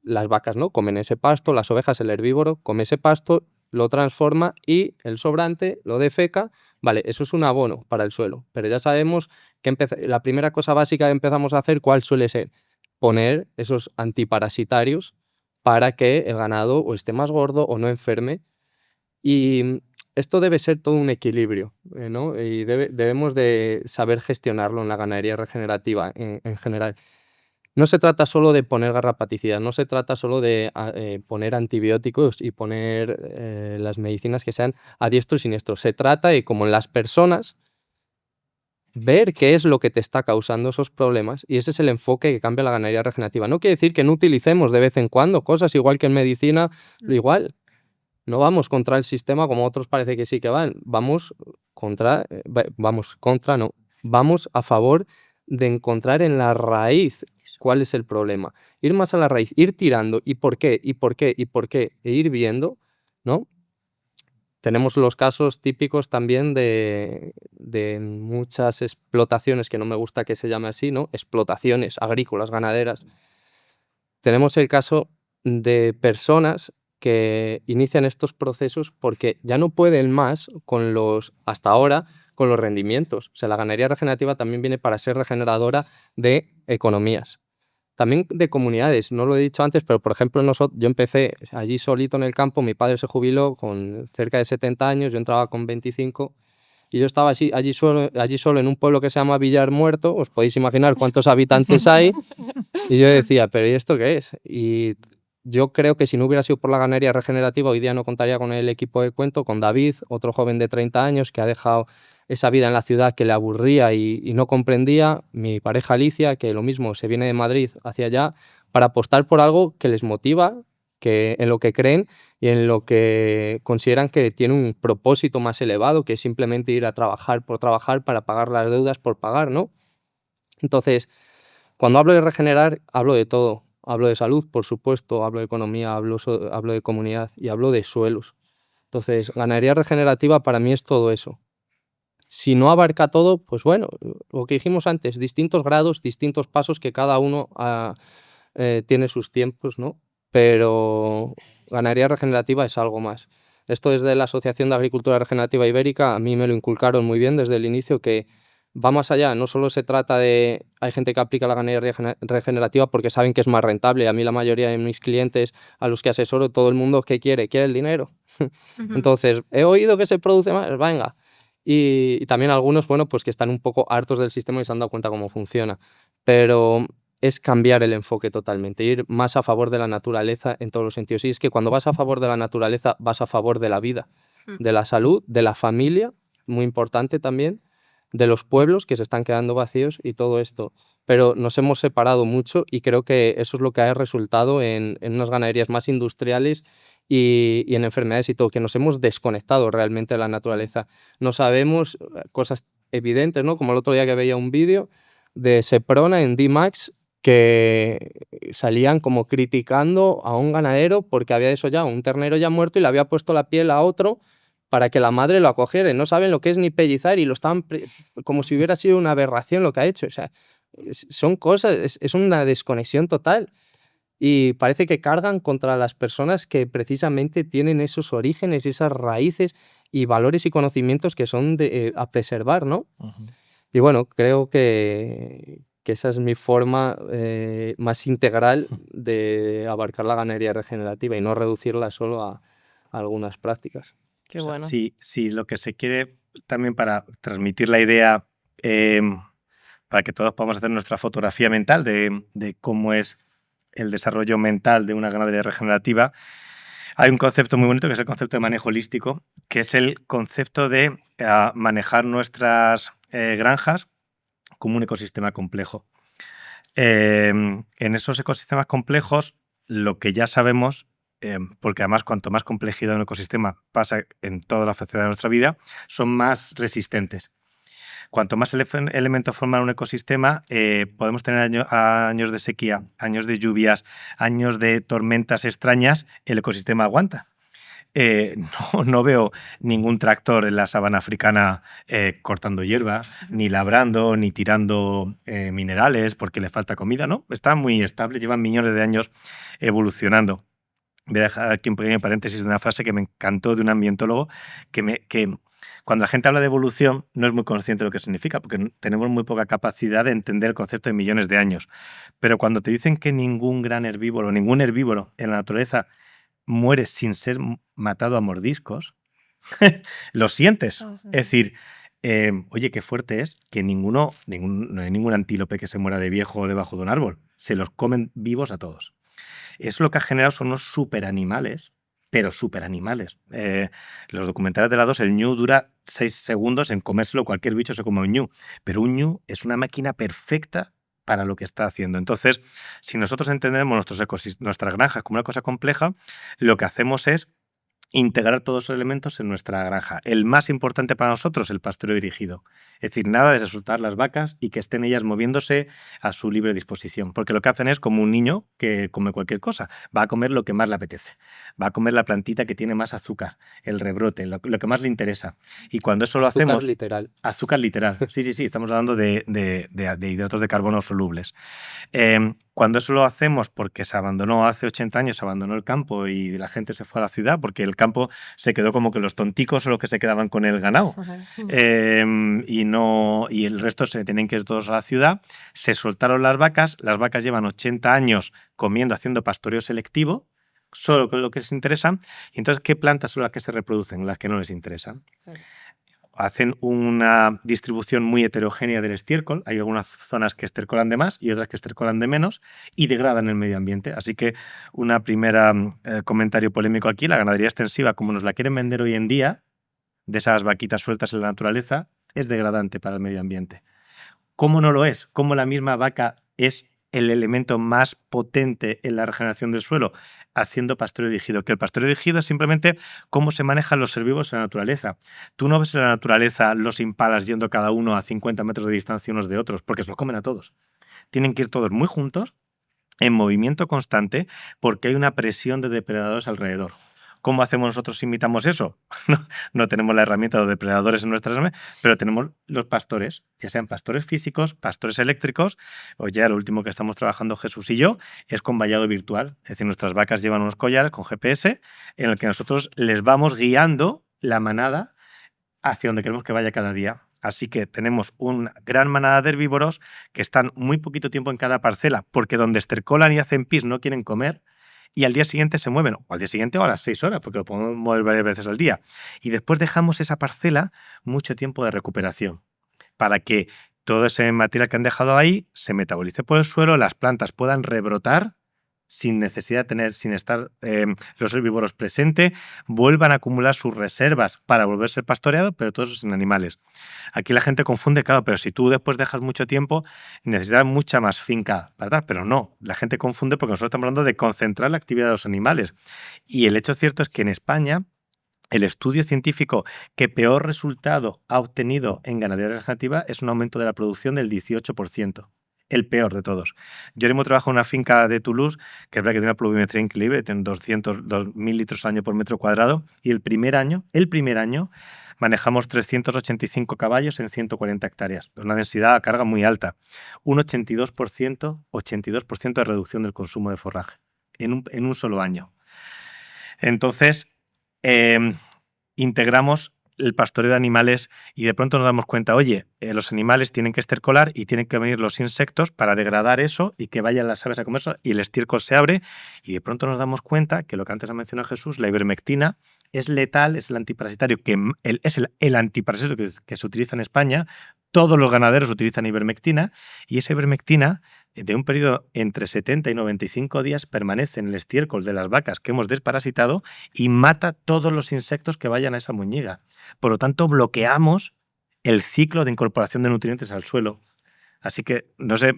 las vacas, ¿no?, comen ese pasto, las ovejas, el herbívoro, come ese pasto, lo transforma y el sobrante lo defeca. Vale, eso es un abono para el suelo, pero ya sabemos que la primera cosa básica que empezamos a hacer, ¿cuál suele ser? Poner esos antiparasitarios para que el ganado o esté más gordo o no enferme. Y esto debe ser todo un equilibrio, ¿no? Y debemos de saber gestionarlo en la ganadería regenerativa en general. No se trata solo de poner garrapaticidas, no se trata solo de poner antibióticos y poner las medicinas que sean a diestro y siniestro. Se trata de, como en las personas, ver qué es lo que te está causando esos problemas, y ese es el enfoque que cambia la ganadería regenerativa. No quiere decir que no utilicemos de vez en cuando cosas, igual que en medicina, igual. No vamos contra el sistema como otros parece que sí que van. Vamos a favor de encontrar en la raíz cuál es el problema. Ir más a la raíz, ir tirando, y por qué, y por qué, y por qué, e ir viendo, ¿no? Tenemos los casos típicos también de muchas explotaciones, que no me gusta que se llame así, ¿no? Explotaciones agrícolas, ganaderas. Tenemos el caso de personas que inician estos procesos porque ya no pueden más hasta ahora, con los rendimientos. O sea, la ganadería regenerativa también viene para ser regeneradora de economías. También de comunidades, no lo he dicho antes, pero por ejemplo yo empecé allí solito en el campo, mi padre se jubiló con cerca de 70 años, yo entraba con 25 y yo estaba allí solo en un pueblo que se llama Villar Muerto, os podéis imaginar cuántos habitantes hay, y yo decía, ¿pero y esto qué es? Y yo creo que si no hubiera sido por la ganadería regenerativa, hoy día no contaría con el equipo de Cuento, con David, otro joven de 30 años que ha dejado esa vida en la ciudad que le aburría y no comprendía, mi pareja Alicia, que lo mismo se viene de Madrid hacia allá, para apostar por algo que les motiva, en lo que creen y en lo que consideran que tiene un propósito más elevado, que es simplemente ir a trabajar por trabajar para pagar las deudas por pagar, ¿no? Entonces, cuando hablo de regenerar, hablo de todo. Hablo de salud, por supuesto, hablo de economía, hablo de comunidad y hablo de suelos. Entonces, ganadería regenerativa para mí es todo eso. Si no abarca todo, pues bueno, lo que dijimos antes, distintos grados, distintos pasos, que cada uno tiene sus tiempos, ¿no? Pero ganadería regenerativa es algo más. Esto desde la Asociación de Agricultura Regenerativa Ibérica, a mí me lo inculcaron muy bien desde el inicio, que va más allá. No solo se trata de... Hay gente que aplica la ganadería regenerativa porque saben que es más rentable. A mí la mayoría de mis clientes a los que asesoro, todo el mundo, ¿qué quiere? Quiere el dinero. Entonces, he oído que se produce más, venga. Y también algunos, bueno, pues que están un poco hartos del sistema y se han dado cuenta cómo funciona. Pero es cambiar el enfoque totalmente, ir más a favor de la naturaleza en todos los sentidos. Y es que cuando vas a favor de la naturaleza, vas a favor de la vida, de la salud, de la familia, muy importante también, de los pueblos que se están quedando vacíos y todo esto. Pero nos hemos separado mucho y creo que eso es lo que ha resultado en unas ganaderías más industriales y en enfermedades y todo, que nos hemos desconectado realmente de la naturaleza. No sabemos cosas evidentes, ¿no? Como el otro día que veía un vídeo de Seprona en D-Max, que salían como criticando a un ganadero porque había desollado un ternero ya muerto y le había puesto la piel a otro para que la madre lo acogiera. Y no saben lo que es ni pellizar y lo estaban como si hubiera sido una aberración lo que ha hecho. O sea, son cosas, es una desconexión total. Y parece que cargan contra las personas que precisamente tienen esos orígenes, esas raíces y valores y conocimientos que son a preservar, ¿no? Ujú. Y bueno, creo que esa es mi forma más integral de abarcar la ganadería regenerativa y no reducirla solo a algunas prácticas. Qué O sea, bueno. si lo que se quiere también para transmitir la idea, para que todos podamos hacer nuestra fotografía mental de cómo es el desarrollo mental de una ganadería regenerativa, hay un concepto muy bonito que es el concepto de manejo holístico, que es el concepto de manejar nuestras granjas como un ecosistema complejo. En esos ecosistemas complejos, lo que ya sabemos porque además cuanto más complejidad un ecosistema pasa en toda la faceta de nuestra vida, son más resistentes. Cuanto más elementos forman un ecosistema, podemos tener años de sequía, años de lluvias, años de tormentas extrañas, el ecosistema aguanta. No veo ningún tractor en la sabana africana cortando hierba, ni labrando, ni tirando minerales porque le falta comida, ¿no? Está muy estable, llevan millones de años evolucionando. Voy a dejar aquí un pequeño paréntesis de una frase que me encantó de un ambientólogo que cuando la gente habla de evolución no es muy consciente de lo que significa, porque tenemos muy poca capacidad de entender el concepto de millones de años. Pero cuando te dicen que ningún herbívoro en la naturaleza muere sin ser matado a mordiscos, lo sientes. Es decir, oye, qué fuerte es que no hay ningún antílope que se muera de viejo debajo de un árbol. Se los comen vivos a todos. Eso lo que ha generado son unos superanimales, pero superanimales. Los documentales de la 2, el ñu dura 6 segundos en comérselo, cualquier bicho se come un ñu, pero un ñu es una máquina perfecta para lo que está haciendo. Entonces, si nosotros entendemos nuestras granjas como una cosa compleja, lo que hacemos es integrar todos esos elementos en nuestra granja. El más importante para nosotros, el pastoreo dirigido. Es decir, nada de soltar las vacas y que estén ellas moviéndose a su libre disposición. Porque lo que hacen es como un niño que come cualquier cosa. Va a comer lo que más le apetece. Va a comer la plantita que tiene más azúcar, el rebrote, lo que más le interesa. Y cuando eso lo hacemos... Azúcar literal. Azúcar literal. Sí, estamos hablando de hidratos de carbono solubles. Cuando eso lo hacemos porque se abandonó hace 80 años, se abandonó el campo y la gente se fue a la ciudad porque el campo se quedó como que los tonticos son los que se quedaban con el ganado. Y el resto se tienen que ir todos a la ciudad. Se soltaron las vacas llevan 80 años comiendo, haciendo pastoreo selectivo, solo con lo que les interesa. Y entonces, ¿qué plantas son las que se reproducen? Las que no les interesan. Claro. Hacen una distribución muy heterogénea del estiércol. Hay algunas zonas que estercolan de más y otras que estercolan de menos y degradan el medio ambiente. Así que una primera comentario polémico aquí, la ganadería extensiva, como nos la quieren vender hoy en día, de esas vaquitas sueltas en la naturaleza, es degradante para el medio ambiente. ¿Cómo no lo es? ¿Cómo la misma vaca es el elemento más potente en la regeneración del suelo? Haciendo pastoreo dirigido. Que el pastoreo dirigido es simplemente cómo se manejan los herbívoros en la naturaleza. Tú no ves en la naturaleza los impalas yendo cada uno a 50 metros de distancia unos de otros, porque se los comen a todos. Tienen que ir todos muy juntos, en movimiento constante, porque hay una presión de depredadores alrededor. ¿Cómo hacemos nosotros si imitamos eso? No tenemos la herramienta de los depredadores en nuestras armas, pero tenemos los pastores, ya sean pastores físicos, pastores eléctricos, o ya lo último que estamos trabajando Jesús y yo es con vallado virtual. Es decir, nuestras vacas llevan unos collares con GPS en el que nosotros les vamos guiando la manada hacia donde queremos que vaya cada día. Así que tenemos una gran manada de herbívoros que están muy poquito tiempo en cada parcela, porque donde estercolan y hacen pis no quieren comer, y al día siguiente se mueven, o al día siguiente o a las 6 horas, porque lo podemos mover varias veces al día. Y después dejamos esa parcela mucho tiempo de recuperación, para que todo ese material que han dejado ahí se metabolice por el suelo, las plantas puedan rebrotar sin necesidad de tener, sin estar los herbívoros presentes, vuelvan a acumular sus reservas para volverse pastoreado, pero todo eso sin animales. Aquí la gente confunde, claro, pero si tú después dejas mucho tiempo, necesitas mucha más finca para dar, pero no, la gente confunde porque nosotros estamos hablando de concentrar la actividad de los animales. Y el hecho cierto es que en España, el estudio científico que peor resultado ha obtenido en ganadería regenerativa es un aumento de la producción del 18%. El peor de todos. Yo ahora mismo trabajo en una finca de Toulouse, que es verdad que tiene una pluviometría increíble, tiene 2.000 litros al año por metro cuadrado, y el primer año manejamos 385 caballos en 140 hectáreas, una densidad a carga muy alta, un 82% de reducción del consumo de forraje en un solo año. Entonces, integramos el pastoreo de animales y de pronto nos damos cuenta, oye, los animales tienen que estercolar y tienen que venir los insectos para degradar eso y que vayan las aves a comer eso, y el estiércol se abre, y de pronto nos damos cuenta que lo que antes ha mencionado Jesús, la ivermectina, es letal, es el antiparasitario, es el antiparasitario que se utiliza en España. Todos los ganaderos utilizan ivermectina, y esa ivermectina, de un periodo entre 70 y 95 días, permanece en el estiércol de las vacas que hemos desparasitado y mata todos los insectos que vayan a esa muñiga. Por lo tanto, bloqueamos el ciclo de incorporación de nutrientes al suelo. Así que no sé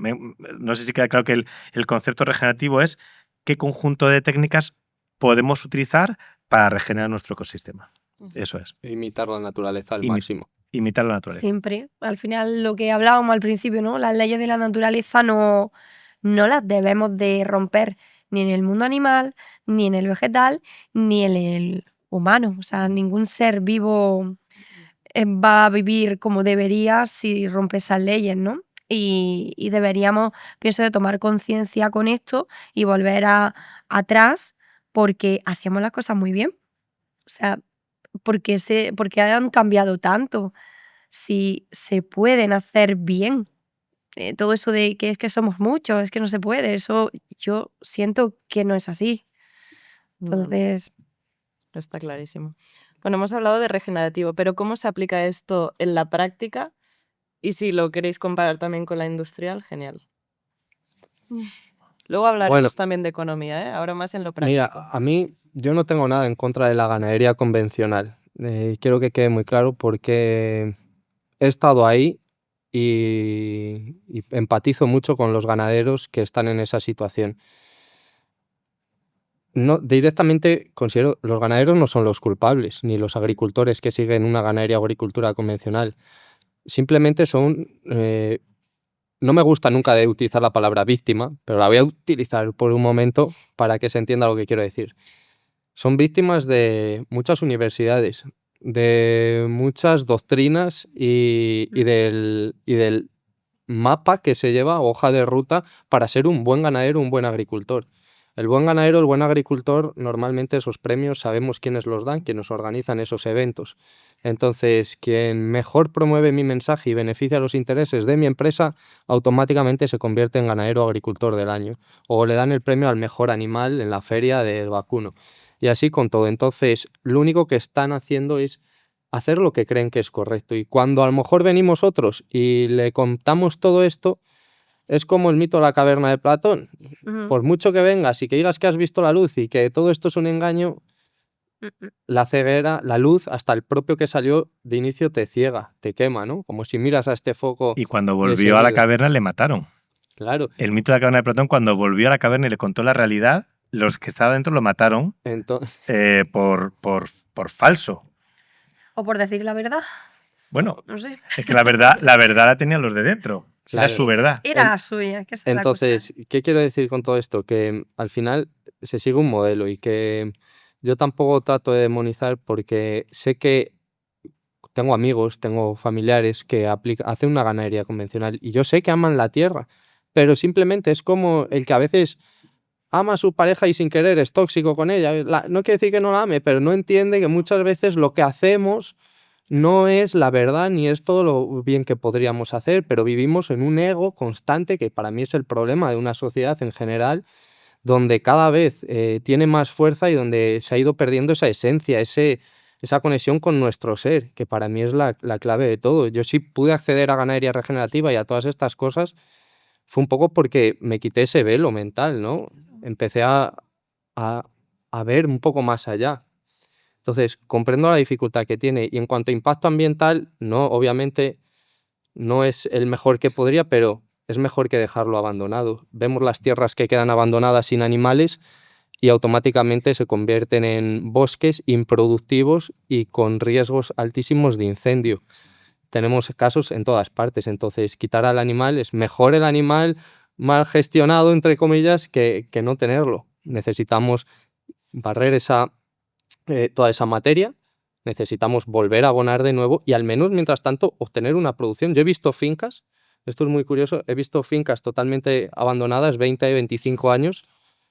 si queda claro que el concepto regenerativo es qué conjunto de técnicas podemos utilizar para regenerar nuestro ecosistema. Eso es, Imitar la naturaleza al Imi- máximo. imitar la naturaleza. Siempre. Al final, lo que hablábamos al principio, ¿no? Las leyes de la naturaleza no las debemos de romper ni en el mundo animal, ni en el vegetal, ni en el humano. O sea, ningún ser vivo va a vivir como debería si rompe esas leyes, ¿no? Y deberíamos, pienso, de tomar conciencia con esto y volver atrás porque hacíamos las cosas muy bien. O sea, porque han cambiado tanto. Si se pueden hacer bien. Todo eso de que es que somos muchos, es que no se puede, eso yo siento que no es así. Entonces, Está clarísimo. Bueno, hemos hablado de regenerativo, pero ¿cómo se aplica esto en la práctica? Y si lo queréis comparar también con la industrial, genial. Luego hablaremos Bueno. también de economía, ¿eh? Ahora más en lo práctico. Mira, a mí yo no tengo nada en contra de la ganadería convencional. Quiero que quede muy claro porque he estado ahí y empatizo mucho con los ganaderos que están en esa situación. No, directamente considero los ganaderos no son los culpables, ni los agricultores que siguen una ganadería o agricultura convencional. Simplemente son... no me gusta nunca de utilizar la palabra víctima, pero la voy a utilizar por un momento para que se entienda lo que quiero decir. Son víctimas de muchas universidades, de muchas doctrinas y del mapa que se lleva, hoja de ruta, para ser un buen ganadero, un buen agricultor. El buen ganadero, el buen agricultor, normalmente esos premios sabemos quiénes los dan, quiénes organizan esos eventos. Entonces, quien mejor promueve mi mensaje y beneficia los intereses de mi empresa, automáticamente se convierte en ganadero o agricultor del año. O le dan el premio al mejor animal en la feria del vacuno. Y así con todo. Entonces, lo único que están haciendo es hacer lo que creen que es correcto. Y cuando a lo mejor venimos otros y le contamos todo esto, es como el mito de la caverna de Platón. ujú, Por mucho que vengas y que digas que has visto la luz y que todo esto es un engaño, la ceguera, la luz, hasta el propio que salió de inicio te ciega, te quema, ¿no? Como si miras a este foco Y cuando de volvió a la seguida. caverna le mataron. Claro. El mito de la caverna de Platón, cuando volvió a la caverna y le contó la realidad, los que estaban dentro lo mataron Entonces, por falso. o por decir la verdad, Bueno, no sé. es que la verdad la tenían los de dentro. Era Claro. su verdad. Era suya, que esa es la cosa. entonces, ¿qué quiero decir con todo esto? Que al final se sigue un modelo y que yo tampoco trato de demonizar porque sé que tengo amigos, tengo familiares que hacen una ganadería convencional y yo sé que aman la tierra, pero simplemente es como el que a veces ama a su pareja y sin querer es tóxico con ella. No quiere decir que no la ame, pero no entiende que muchas veces lo que hacemos no es la verdad ni es todo lo bien que podríamos hacer, pero vivimos en un ego constante que para mí es el problema de una sociedad en general, donde cada vez tiene más fuerza y donde se ha ido perdiendo esa esencia, esa conexión con nuestro ser, que para mí es la clave de todo. Yo sí pude acceder a ganadería regenerativa y a todas estas cosas, fue un poco porque me quité ese velo mental, ¿no? Empecé a ver un poco más allá. Entonces, comprendo la dificultad que tiene y en cuanto a impacto ambiental, no, obviamente no es el mejor que podría, pero es mejor que dejarlo abandonado. Vemos las tierras que quedan abandonadas sin animales y automáticamente se convierten en bosques improductivos y con riesgos altísimos de incendio. Tenemos casos en todas partes, entonces quitar al animal es mejor el animal mal gestionado, entre comillas, que no tenerlo. Necesitamos barrer toda esa materia, necesitamos volver a abonar de nuevo y al menos, mientras tanto, obtener una producción. Yo he visto fincas, esto es muy curioso, he visto fincas totalmente abandonadas, 20, 25 años.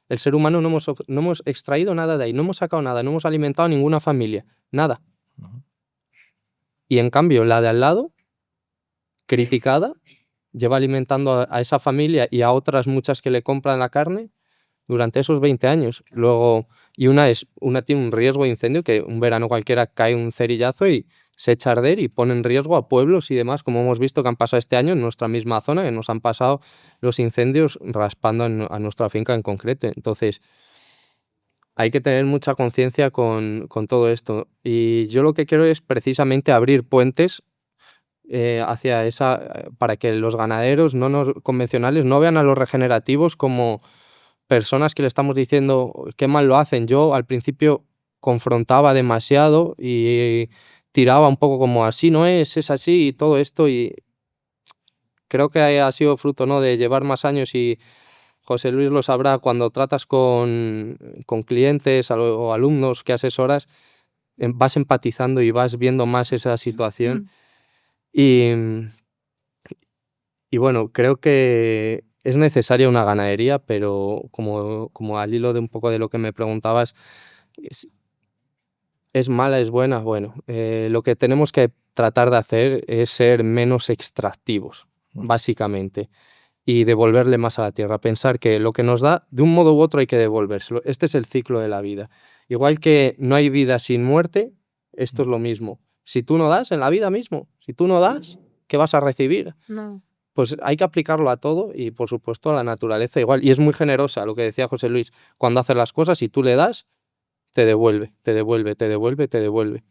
El ser humano no hemos extraído nada de ahí, no hemos sacado nada, no hemos alimentado a ninguna familia, nada. Y en cambio, la de al lado, criticada, lleva alimentando a esa familia y a otras muchas que le compran la carne durante esos 20 años. Luego, y una tiene un riesgo de incendio que un verano cualquiera cae un cerillazo y se echa a arder y pone en riesgo a pueblos y demás, como hemos visto que han pasado este año en nuestra misma zona, que nos han pasado los incendios raspando a nuestra finca en concreto. Entonces, hay que tener mucha conciencia con todo esto. Y yo lo que quiero es precisamente abrir puentes hacia para que los ganaderos convencionales no vean a los regenerativos como personas que le estamos diciendo qué mal lo hacen. Yo al principio confrontaba demasiado y tiraba un poco como así no es así y todo esto, y creo que ha sido fruto, ¿no?, de llevar más años, y José Luis lo sabrá, cuando tratas con clientes o alumnos que asesoras, vas empatizando y vas viendo más esa situación. Y, y bueno, creo que es necesaria una ganadería, pero como al hilo de un poco de lo que me preguntabas, ¿es mala, es buena? Bueno, lo que tenemos que tratar de hacer es ser menos extractivos, básicamente, y devolverle más a la tierra. Pensar que lo que nos da, de un modo u otro hay que devolvérselo. Este es el ciclo de la vida. Igual que no hay vida sin muerte, esto es lo mismo. Si tú no das, en la vida mismo, si tú no das, ¿qué vas a recibir? No. Pues hay que aplicarlo a todo y, por supuesto, a la naturaleza igual. Y es muy generosa, lo que decía José Luis. Cuando haces las cosas y tú le das, te devuelve, te devuelve, te devuelve, te devuelve.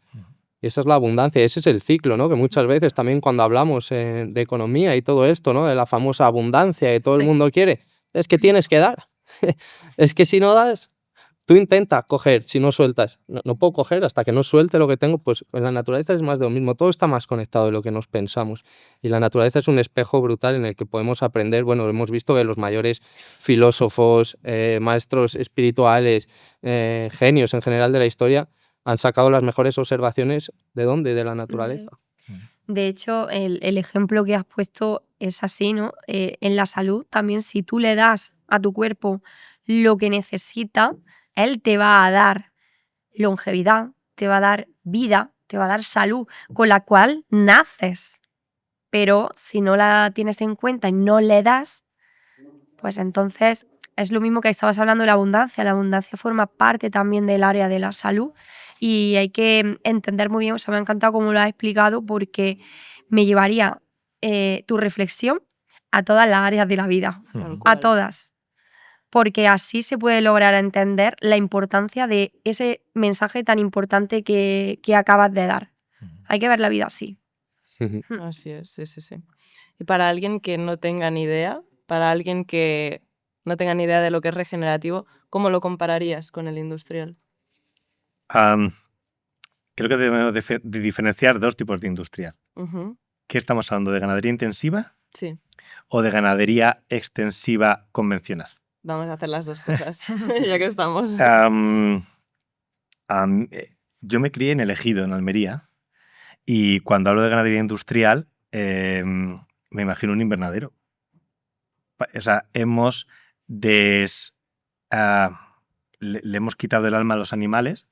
Y esa es la abundancia, ese es el ciclo, ¿no? Que muchas veces también cuando hablamos de economía y todo esto, ¿no?, de la famosa abundancia que todo el mundo quiere, es que tienes que dar. Es que si no das, tú intenta coger, si no sueltas. No puedo coger hasta que no suelte lo que tengo, pues en la naturaleza es más de lo mismo. Todo está más conectado de lo que nos pensamos. Y la naturaleza es un espejo brutal en el que podemos aprender. Bueno, hemos visto que los mayores filósofos, maestros espirituales, genios en general de la historia, han sacado las mejores observaciones. ¿De dónde? De la naturaleza. De hecho, el ejemplo que has puesto es así, ¿no? En la salud también, si tú le das a tu cuerpo lo que necesita, él te va a dar longevidad, te va a dar vida, te va a dar salud, con la cual naces. Pero si no la tienes en cuenta y no le das, pues entonces es lo mismo que estabas hablando de la abundancia. La abundancia forma parte también del área de la salud y hay que entender muy bien, o sea, me ha encantado cómo lo has explicado, porque me llevaría tu reflexión a todas las áreas de la vida, a todas, porque así se puede lograr entender la importancia de ese mensaje tan importante que acabas de dar. Hay que ver la vida así. Así es, sí, sí, sí. Y para alguien que no tenga ni idea, para alguien que no tenga ni idea de lo que es regenerativo, ¿cómo lo compararías con el industrial? Creo que debemos de diferenciar dos tipos de industria. Ujú. ¿Qué estamos hablando? ¿De ganadería intensiva Sí, o de ganadería extensiva convencional? vamos a hacer las dos cosas, ya que estamos. Yo me crié en El Ejido, en Almería, y cuando hablo de ganadería industrial, me imagino un invernadero. O sea, le hemos quitado el alma a los animales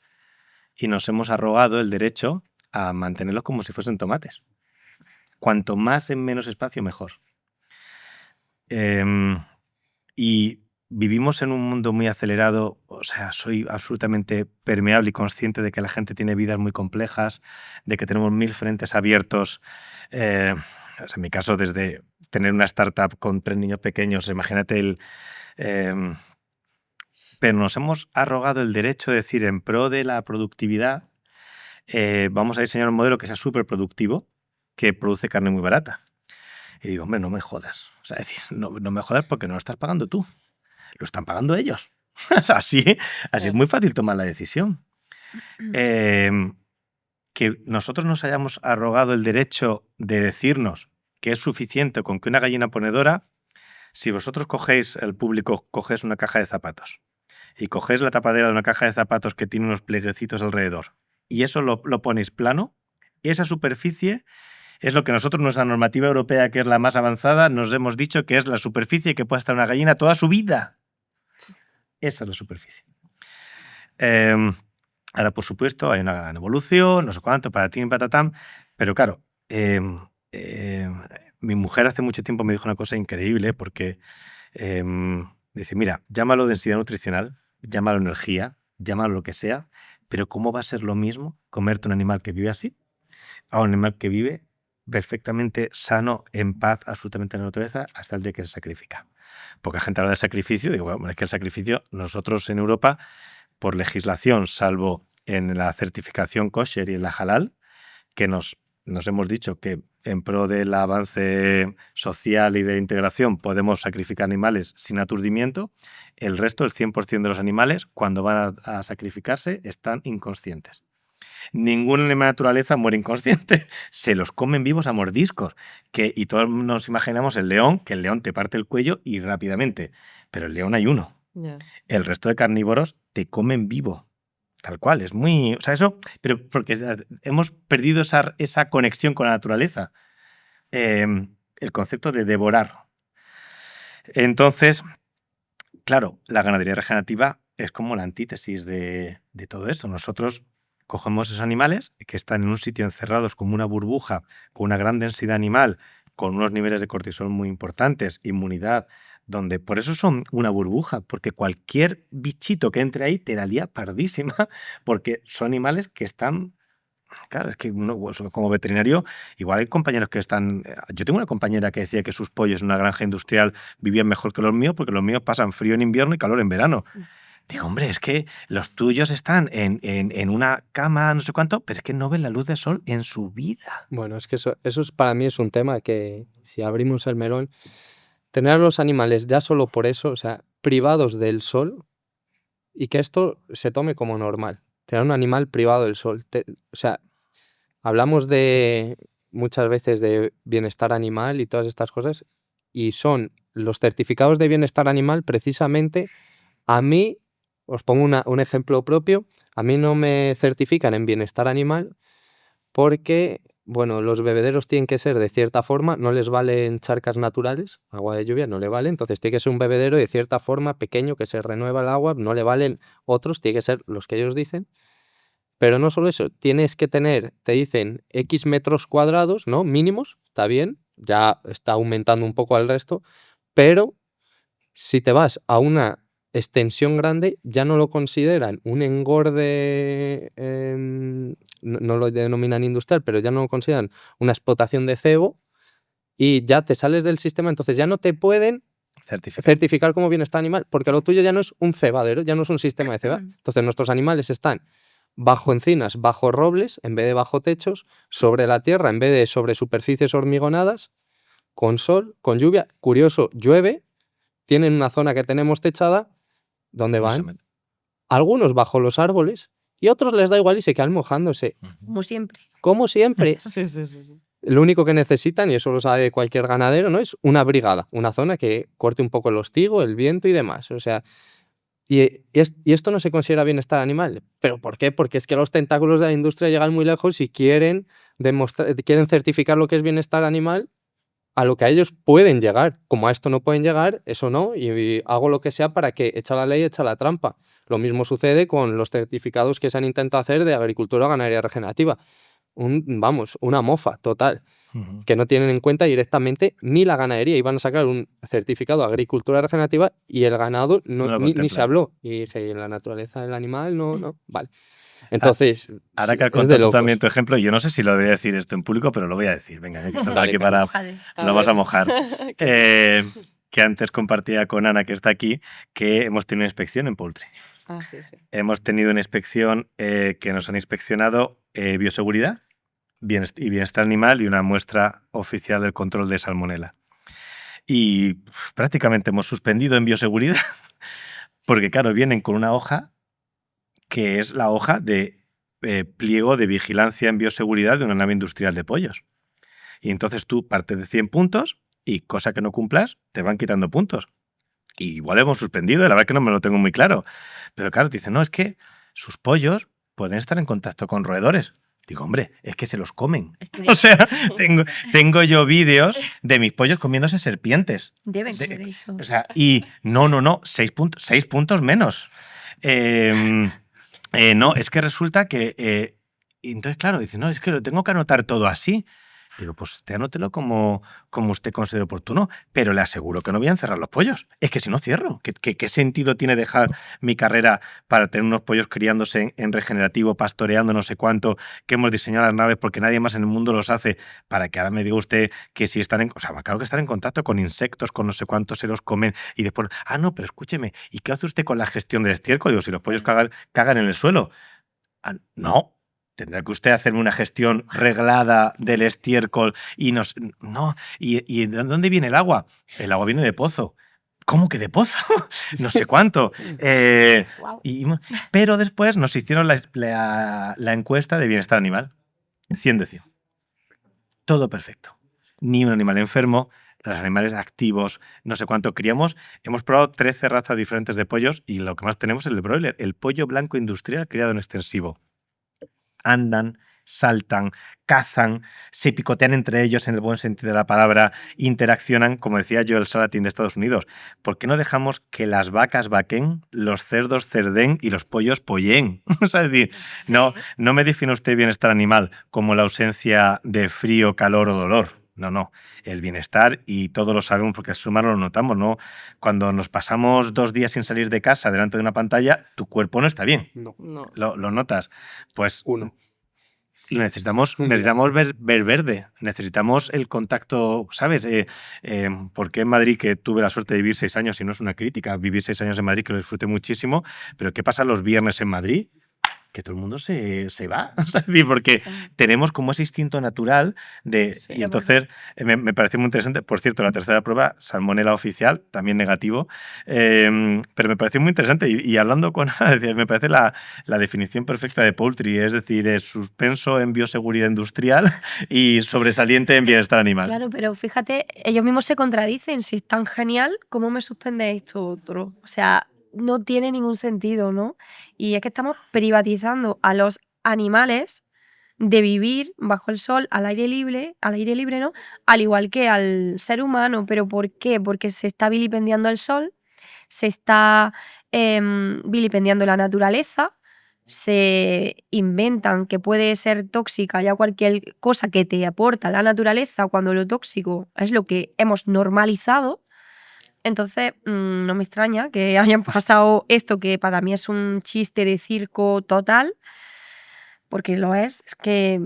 y nos hemos arrogado el derecho a mantenerlos como si fuesen tomates. Cuanto más en menos espacio, mejor. Y vivimos en un mundo muy acelerado. O sea, soy absolutamente permeable y consciente de que la gente tiene vidas muy complejas, de que tenemos 1000 frentes abiertos. O sea, en mi caso, desde tener una startup con 3 niños pequeños, imagínate pero nos hemos arrogado el derecho de decir, en pro de la productividad, vamos a diseñar un modelo que sea súper productivo, que produce carne muy barata. Y digo, hombre, no me jodas. O sea, es decir, no me jodas porque no lo estás pagando tú. Lo están pagando ellos. O sea, así es muy fácil tomar la decisión. Que nosotros nos hayamos arrogado el derecho de decirnos que es suficiente con que una gallina ponedora, si vosotros cogéis, el público, cogéis una caja de zapatos y cogéis la tapadera de una caja de zapatos que tiene unos plieguecitos alrededor y eso lo ponéis plano, esa superficie es lo que nosotros, nuestra normativa europea, que es la más avanzada, nos hemos dicho que es la superficie que puede estar una gallina toda su vida. Esa es la superficie. Ahora, por supuesto, hay una gran evolución, no sé cuánto, patatín, patatán, pero claro, mi mujer hace mucho tiempo me dijo una cosa increíble porque dice, mira, llámalo densidad nutricional, llámalo energía, llámalo lo que sea, pero ¿cómo va a ser lo mismo comerte un animal que vive así a un animal que vive perfectamente sano, en paz, absolutamente en la naturaleza, hasta el día que se sacrifica? Porque la gente habla de sacrificio, digo, bueno, es que el sacrificio, nosotros en Europa, por legislación, salvo en la certificación kosher y en la halal, que nos hemos dicho que en pro del avance social y de integración, podemos sacrificar animales sin aturdimiento, el resto, el 100% de los animales, cuando van a sacrificarse, están inconscientes. Ningún animal de naturaleza muere inconsciente, se los comen vivos a mordiscos. Y todos nos imaginamos el león, que el león te parte el cuello y rápidamente, pero el león hay uno. Ya. El resto de carnívoros te comen vivo. Tal cual, es muy... O sea, eso... Pero porque hemos perdido esa conexión con la naturaleza. El concepto de devorar. Entonces, claro, la ganadería regenerativa es como la antítesis de todo esto. Nosotros cogemos esos animales que están en un sitio encerrados como una burbuja, con una gran densidad animal, con unos niveles de cortisol muy importantes, inmunidad, donde por eso son una burbuja, porque cualquier bichito que entre ahí te la lía pardísima, porque son animales que están... Claro, es que uno, como veterinario, igual hay compañeros que están... Yo tengo una compañera que decía que sus pollos en una granja industrial vivían mejor que los míos, porque los míos pasan frío en invierno y calor en verano. Digo, hombre, es que los tuyos están en una cama, no sé cuánto, pero es que no ven la luz del sol en su vida. Bueno, es que para mí es un tema que, si abrimos el melón, tener a los animales ya solo por eso, o sea, privados del sol, y que esto se tome como normal. Tener un animal privado del sol. O sea, hablamos muchas veces de bienestar animal y todas estas cosas, y son los certificados de bienestar animal precisamente. A mí, os pongo un ejemplo propio, a mí no me certifican en bienestar animal porque, bueno, los bebederos tienen que ser de cierta forma, no les valen charcas naturales, agua de lluvia no le vale, entonces tiene que ser un bebedero de cierta forma, pequeño, que se renueva el agua, no le valen otros, tiene que ser los que ellos dicen. Pero no solo eso, tienes que tener, te dicen, X metros cuadrados, ¿no? Mínimos, está bien, ya está aumentando un poco al resto, pero si te vas a una extensión grande, ya no lo consideran un engorde, no lo denominan industrial, pero ya no lo consideran una explotación de cebo, y ya te sales del sistema, entonces ya no te pueden certificar como bienestar animal, porque lo tuyo ya no es un cebadero, ya no es un sistema de ceba. Entonces nuestros animales están bajo encinas, bajo robles, en vez de bajo techos, sobre la tierra, en vez de sobre superficies hormigonadas, con sol, con lluvia. Curioso, llueve, tienen una zona que tenemos techada, donde van algunos bajo los árboles y otros les da igual y se quedan mojándose. Como siempre. Como siempre. Sí. Lo único que necesitan, y eso lo sabe cualquier ganadero, ¿no? Es una brigada, una zona que corte un poco el hostigo, el viento y demás. O sea, y esto no se considera bienestar animal. ¿Pero por qué? Porque es que los tentáculos de la industria llegan muy lejos y quieren certificar lo que es bienestar animal a lo que a ellos pueden llegar. Como a esto no pueden llegar, eso no, y hago lo que sea para que echa la ley, echa la trampa. Lo mismo sucede con los certificados que se han intentado hacer de agricultura o ganadería regenerativa. Una mofa total, que no tienen en cuenta directamente ni la ganadería. Iban a sacar un certificado de agricultura regenerativa y el ganado ni se habló. Y dije, la naturaleza del animal no. Vale. Entonces, ahora que has contado tú también tu ejemplo, yo no sé si lo debería decir esto en público, pero lo voy a decir. Venga, que estamos aquí para... Lo vas a mojar. Que antes compartía con Ana, que está aquí, que hemos tenido una inspección en poultry. Sí. Hemos tenido una inspección que nos han inspeccionado bioseguridad y bienestar animal y una muestra oficial del control de salmonela. Y prácticamente hemos suspendido en bioseguridad porque, claro, vienen con una hoja que es la hoja de pliego de vigilancia en bioseguridad de una nave industrial de pollos. Y entonces tú partes de 100 puntos y cosa que no cumplas, te van quitando puntos. Y igual hemos suspendido, la verdad que no me lo tengo muy claro. Pero claro, te dicen, no, es que sus pollos pueden estar en contacto con roedores. Digo, hombre, es que se los comen. O sea, tengo yo vídeos de mis pollos comiéndose serpientes. Deben ser eso. O sea, y no, 6 puntos menos. No, es que resulta que... entonces, claro, dice, no, es que lo tengo que anotar todo así. Digo, pues usted anótelo como usted considere oportuno, pero le aseguro que no voy a encerrar los pollos. Es que si no cierro, ¿qué sentido tiene dejar mi carrera para tener unos pollos criándose en regenerativo, pastoreando no sé cuánto, que hemos diseñado las naves porque nadie más en el mundo los hace, para que ahora me diga usted que si están o sea, claro que están en contacto con insectos, con no sé cuántos se los comen, y después, no, pero escúcheme, ¿y qué hace usted con la gestión del estiércol? Digo, si los pollos cagan en el suelo. No. tendrá que usted hacerme una gestión reglada del estiércol y no. ¿Y de dónde viene el agua? El agua viene de pozo. ¿Cómo que de pozo? No sé cuánto. Guau. Pero después nos hicieron la encuesta de bienestar animal. 100 de 100. Todo perfecto. Ni un animal enfermo, los animales activos, no sé cuánto criamos. Hemos probado 13 razas diferentes de pollos y lo que más tenemos es el broiler, el pollo blanco industrial criado en extensivo. Andan, saltan, cazan, se picotean entre ellos en el buen sentido de la palabra, interaccionan, como decía Joel Salatin de Estados Unidos. ¿Por qué no dejamos que las vacas vaquen, los cerdos cerden y los pollos pollen? O sea, es decir, Sí. no me define usted bienestar animal como la ausencia de frío, calor o dolor. No. El bienestar, y todos lo sabemos porque al sumarlo lo notamos, ¿no? Cuando nos pasamos 2 días sin salir de casa delante de una pantalla, tu cuerpo no está bien. No. No. ¿Lo notas? Pues Uno. necesitamos ver verde, necesitamos el contacto, ¿sabes? Porque en Madrid, que tuve la suerte de vivir 6 años, y no es una crítica, vivir 6 años en Madrid, que lo disfruté muchísimo, pero ¿qué pasa los viernes en Madrid? Que todo el mundo se va, ¿sabes? Porque Sí. tenemos como ese instinto natural de... Sí. Y entonces me pareció muy interesante. Por cierto, la tercera prueba, salmonela oficial, también negativo, pero me pareció muy interesante. Y hablando con Ana, me parece la definición perfecta de poultry, es decir, es suspenso en bioseguridad industrial y sobresaliente en bienestar animal. Claro, pero fíjate, ellos mismos se contradicen. Si es tan genial, ¿cómo me suspende esto otro? O sea, no tiene ningún sentido, ¿no? Y es que estamos privatizando a los animales de vivir bajo el sol, al aire libre, ¿no? Al igual que al ser humano. ¿Pero por qué? Porque se está vilipendiando el sol, se está vilipendiando la naturaleza, se inventan que puede ser tóxica ya cualquier cosa que te aporta la naturaleza, cuando lo tóxico es lo que hemos normalizado. Entonces, no me extraña que hayan pasado esto, que para mí es un chiste de circo total, porque lo es que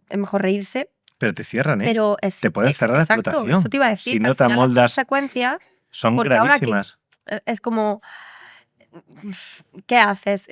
es mejor reírse. Pero te cierran, ¿eh? Pero Te pueden cerrar la exacto, explotación. eso te iba a decir, Si que no al te final las amoldas, consecuencias, son porque ahora que gravísimas. es como, ¿qué haces?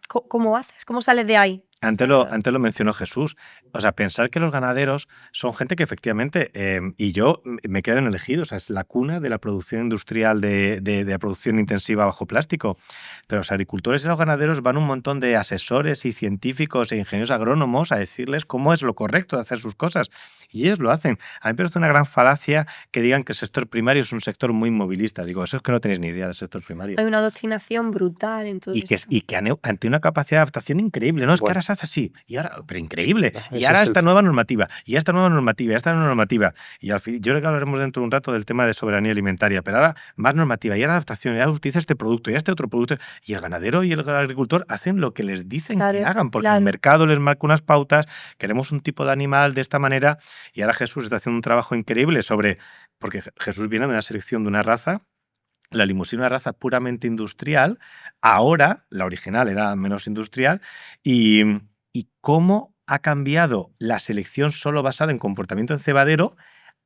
¿Cómo haces? ¿Cómo sales de ahí? O Antes sea, lo mencionó Jesús. O sea, pensar que los ganaderos son gente que efectivamente, y yo me quedo en elegido, o sea, es la cuna de la producción industrial, de la producción intensiva bajo plástico. Pero los agricultores y los ganaderos van un montón de asesores y científicos e ingenieros agrónomos a decirles cómo es lo correcto de hacer sus cosas. Y ellos lo hacen. A mí me parece una gran falacia que digan que el sector primario es un sector muy movilista. Digo, eso es que no tenéis ni idea del sector primario. hay una adoctrinación brutal en todo Y esto. que han tenido una capacidad de adaptación increíble, ¿no? Es que Bueno. ahora se hace así, y ahora, pero increíble. Y Ese ahora es el esta nueva normativa, y esta nueva normativa, y esta nueva normativa. Y al fin, yo creo que hablaremos dentro de un rato del tema de soberanía alimentaria, pero ahora más normativa, y ahora adaptación, y ahora utiliza este producto, y este otro producto. Y el ganadero y el agricultor hacen lo que les dicen que Claro, hagan, porque claro. el mercado les marca unas pautas, queremos un tipo de animal de esta manera, y ahora Jesús está haciendo un trabajo increíble sobre, porque Jesús viene de una selección de una raza. La limusina, una raza puramente industrial, ahora la original era menos industrial, y cómo ha cambiado la selección solo basada en comportamiento en cebadero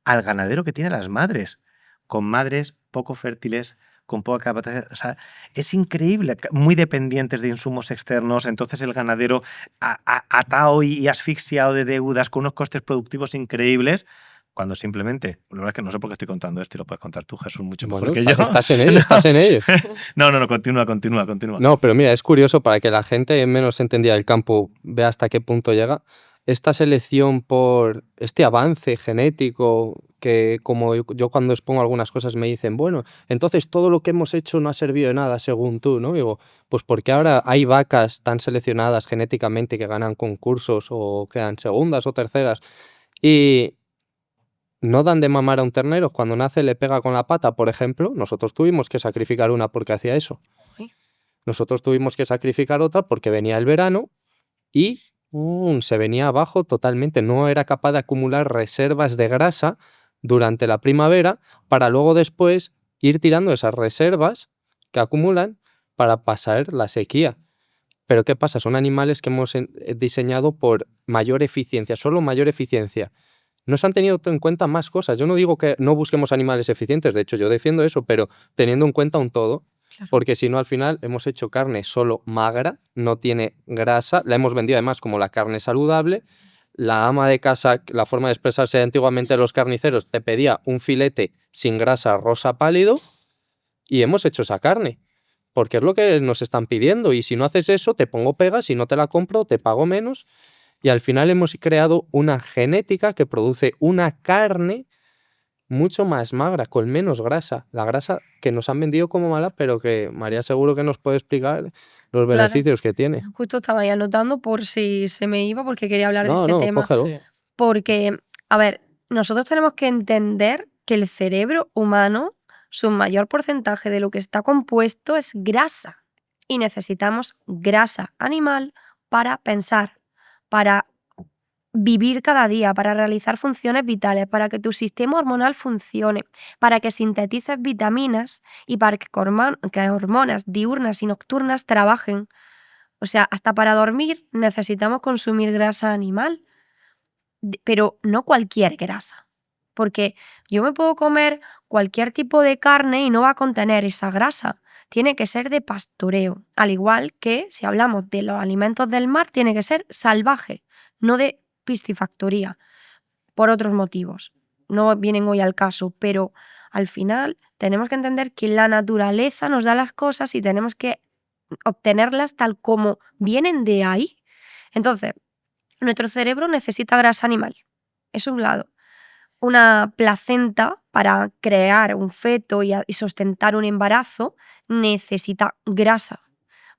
al ganadero que tiene las madres, con madres poco fértiles, con poca capacidad. O sea, es increíble, muy dependientes de insumos externos. Entonces el ganadero atado y asfixiado de deudas con unos costes productivos increíbles. Cuando simplemente, la verdad es que no sé por qué estoy contando esto, y lo puedes contar tú, Jesús, mucho mejor que yo. Estás en ello, estás en ello. No, continúa. No, pero mira, es curioso para que la gente menos entendida del campo vea hasta qué punto llega. Esta selección por este avance genético que, como yo cuando expongo algunas cosas me dicen, bueno, entonces todo lo que hemos hecho no ha servido de nada según tú, ¿no? Digo, pues porque ahora hay vacas tan seleccionadas genéticamente que ganan concursos o quedan segundas o terceras y no dan de mamar a un ternero, cuando nace le pega con la pata, por ejemplo. Nosotros tuvimos que sacrificar una porque hacía eso. Uy. Nosotros tuvimos que sacrificar otra porque venía el verano y se venía abajo totalmente. No era capaz de acumular reservas de grasa durante la primavera para luego después ir tirando esas reservas que acumulan para pasar la sequía. Pero ¿qué pasa? Son animales que hemos diseñado por mayor eficiencia, solo mayor eficiencia. No se han tenido en cuenta más cosas. Yo no digo que no busquemos animales eficientes, de hecho yo defiendo eso, pero teniendo en cuenta un todo. Claro. Porque si no, al final hemos hecho carne solo magra, no tiene grasa, la hemos vendido además como la carne saludable. La ama de casa, la forma de expresarse antiguamente de los carniceros, te pedía un filete sin grasa rosa pálido y hemos hecho esa carne, porque es lo que nos están pidiendo. Y si no haces eso, te pongo pegas, si no te la compro, te pago menos. Y al final hemos creado una genética que produce una carne mucho más magra, con menos grasa. La grasa que nos han vendido como mala, pero que María seguro que nos puede explicar los Claro. beneficios que tiene. Justo estaba ahí anotando por si se me iba, porque quería hablar de No, ese no, tema. cógelo. Sí. Porque, a ver, nosotros tenemos que entender que el cerebro humano, su mayor porcentaje de lo que está compuesto es grasa. Y necesitamos grasa animal para pensar, para vivir cada día, para realizar funciones vitales, para que tu sistema hormonal funcione, para que sintetices vitaminas y para que hormonas diurnas y nocturnas trabajen. O sea, hasta para dormir necesitamos consumir grasa animal, pero no cualquier grasa. Porque yo me puedo comer cualquier tipo de carne y no va a contener esa grasa. Tiene que ser de pastoreo. Al igual que si hablamos de los alimentos del mar, tiene que ser salvaje, no de piscifactoría, por otros motivos. No vienen hoy al caso, pero al final tenemos que entender que la naturaleza nos da las cosas y tenemos que obtenerlas tal como vienen de ahí. Entonces, nuestro cerebro necesita grasa animal. Es un lado. Una placenta para crear un feto y sustentar un embarazo necesita grasa,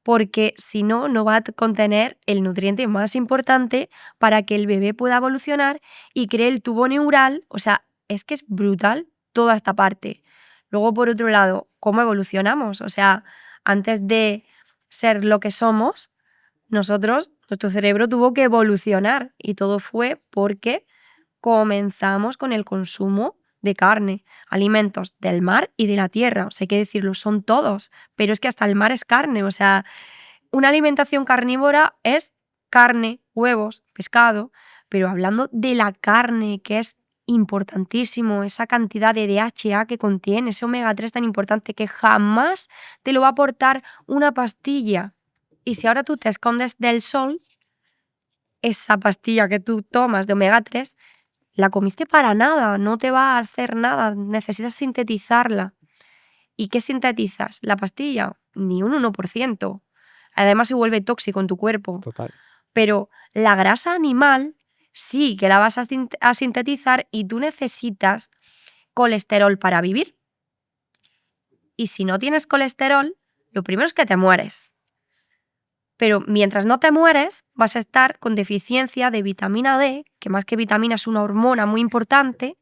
porque si no, no va a contener el nutriente más importante para que el bebé pueda evolucionar y cree el tubo neural. O sea, es que es brutal toda esta parte. Luego, por otro lado, ¿cómo evolucionamos? O sea, antes de ser lo que somos, nuestro cerebro tuvo que evolucionar y todo fue porque comenzamos con el consumo de carne, alimentos del mar y de la tierra. O sea, hay que decirlo, son todos, pero es que hasta el mar es carne. O sea, una alimentación carnívora es carne, huevos, pescado, pero hablando de la carne, que es importantísimo, esa cantidad de DHA que contiene, ese omega 3 tan importante que jamás te lo va a aportar una pastilla. Y si ahora tú te escondes del sol, esa pastilla que tú tomas de omega 3 la comiste para nada, no te va a hacer nada, necesitas sintetizarla. ¿Y qué sintetizas? ¿La pastilla? Ni un 1%. Además se vuelve tóxico en tu cuerpo. Total. Pero la grasa animal sí que la vas a sintetizar y tú necesitas colesterol para vivir. Y si no tienes colesterol, lo primero es que te mueres. Pero mientras no te mueres, vas a estar con deficiencia de vitamina D, que más que vitamina es una hormona muy importante,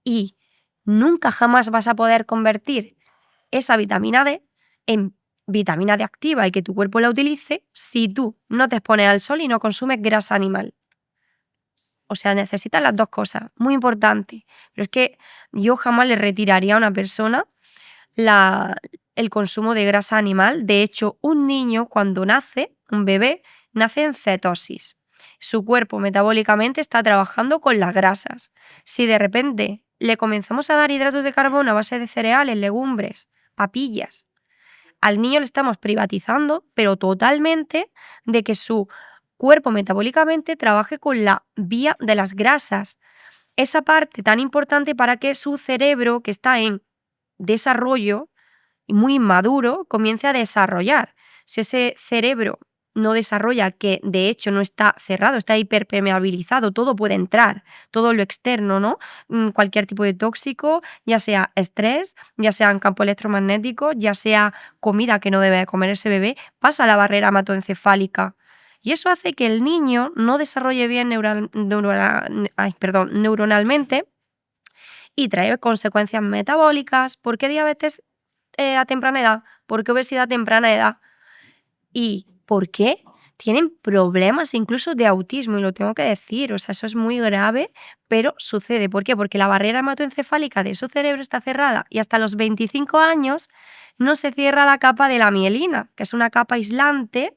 y nunca jamás vas a poder convertir esa vitamina D en vitamina D activa y que tu cuerpo la utilice si tú no te expones al sol y no consumes grasa animal. O sea, necesitas las dos cosas, muy importante. Pero es que yo jamás le retiraría a una persona el consumo de grasa animal. De hecho, un niño cuando nace, un bebé, nace en cetosis. Su cuerpo metabólicamente está trabajando con las grasas. Si de repente le comenzamos a dar hidratos de carbono a base de cereales, legumbres, papillas, al niño le estamos privatizando, pero totalmente, de que su cuerpo metabólicamente trabaje con la vía de las grasas. Esa parte tan importante para que su cerebro, que está en desarrollo y muy inmaduro, comience a desarrollar. Si ese cerebro no desarrolla, que de hecho no está cerrado, está hiperpermeabilizado, todo puede entrar, todo lo externo, ¿no? Cualquier tipo de tóxico, ya sea estrés, ya sea en campo electromagnético, ya sea comida que no debe comer ese bebé, pasa a la barrera hematoencefálica. Y eso hace que el niño no desarrolle bien neuronalmente y trae consecuencias metabólicas. ¿Por qué diabetes a temprana edad? ¿Por qué obesidad a temprana edad? ¿Y por qué tienen problemas incluso de autismo? Y lo tengo que decir, o sea, eso es muy grave, pero sucede. ¿Por qué? Porque la barrera hematoencefálica de su cerebro está cerrada y hasta los 25 años no se cierra la capa de la mielina, que es una capa aislante.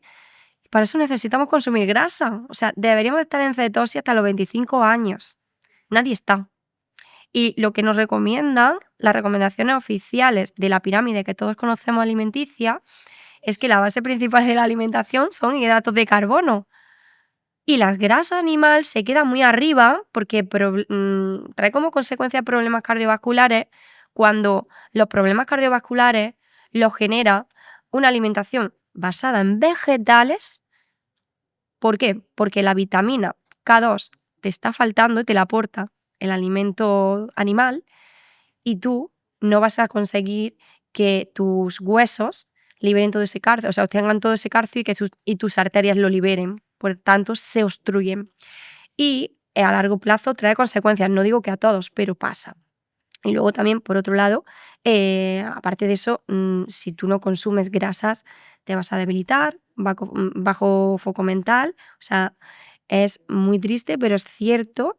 Para eso necesitamos consumir grasa. O sea, deberíamos estar en cetosis hasta los 25 años. Nadie está. Y lo que nos recomiendan, las recomendaciones oficiales de la pirámide que todos conocemos alimenticia, es que la base principal de la alimentación son hidratos de carbono. Y la grasa animal se queda muy arriba porque trae como consecuencia problemas cardiovasculares cuando los problemas cardiovasculares los genera una alimentación basada en vegetales. ¿Por qué? Porque la vitamina K2 te está faltando y te la aporta el alimento animal y tú no vas a conseguir que tus huesos liberen todo ese calcio, o sea, obtengan todo ese calcio y tus arterias lo liberen. Por tanto, se obstruyen. Y a largo plazo trae consecuencias. No digo que a todos, pero pasa. Y luego también, por otro lado, aparte de eso, si tú no consumes grasas, te vas a debilitar, bajo foco mental. O sea, es muy triste, pero es cierto.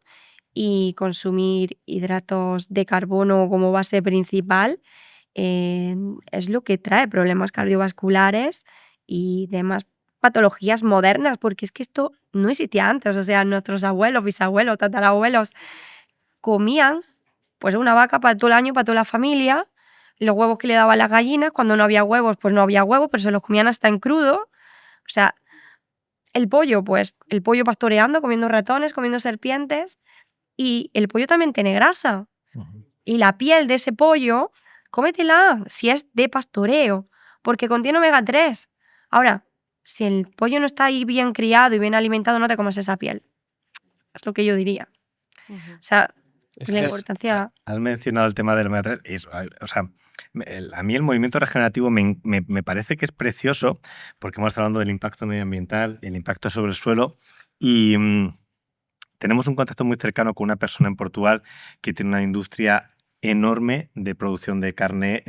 Y consumir hidratos de carbono como base principal es lo que trae problemas cardiovasculares y demás patologías modernas, porque es que esto no existía antes. O sea, nuestros abuelos, bisabuelos, tatarabuelos comían pues una vaca para todo el año, para toda la familia, los huevos que le daban las gallinas, cuando no había huevos, pues no había huevos, pero se los comían hasta en crudo. O sea, el pollo, pues el pollo pastoreando, comiendo ratones, comiendo serpientes, y el pollo también tiene grasa. Y la piel de ese pollo, cómetela si es de pastoreo, porque contiene omega 3. Ahora, si el pollo no está ahí bien criado y bien alimentado, no te comas esa piel. Es lo que yo diría. O sea, la importancia... Has mencionado el tema del omega 3. O sea, a mí el movimiento regenerativo me parece que es precioso porque hemos estado hablando del impacto medioambiental, el impacto sobre el suelo y tenemos un contacto muy cercano con una persona en Portugal que tiene una industria enorme de producción de carne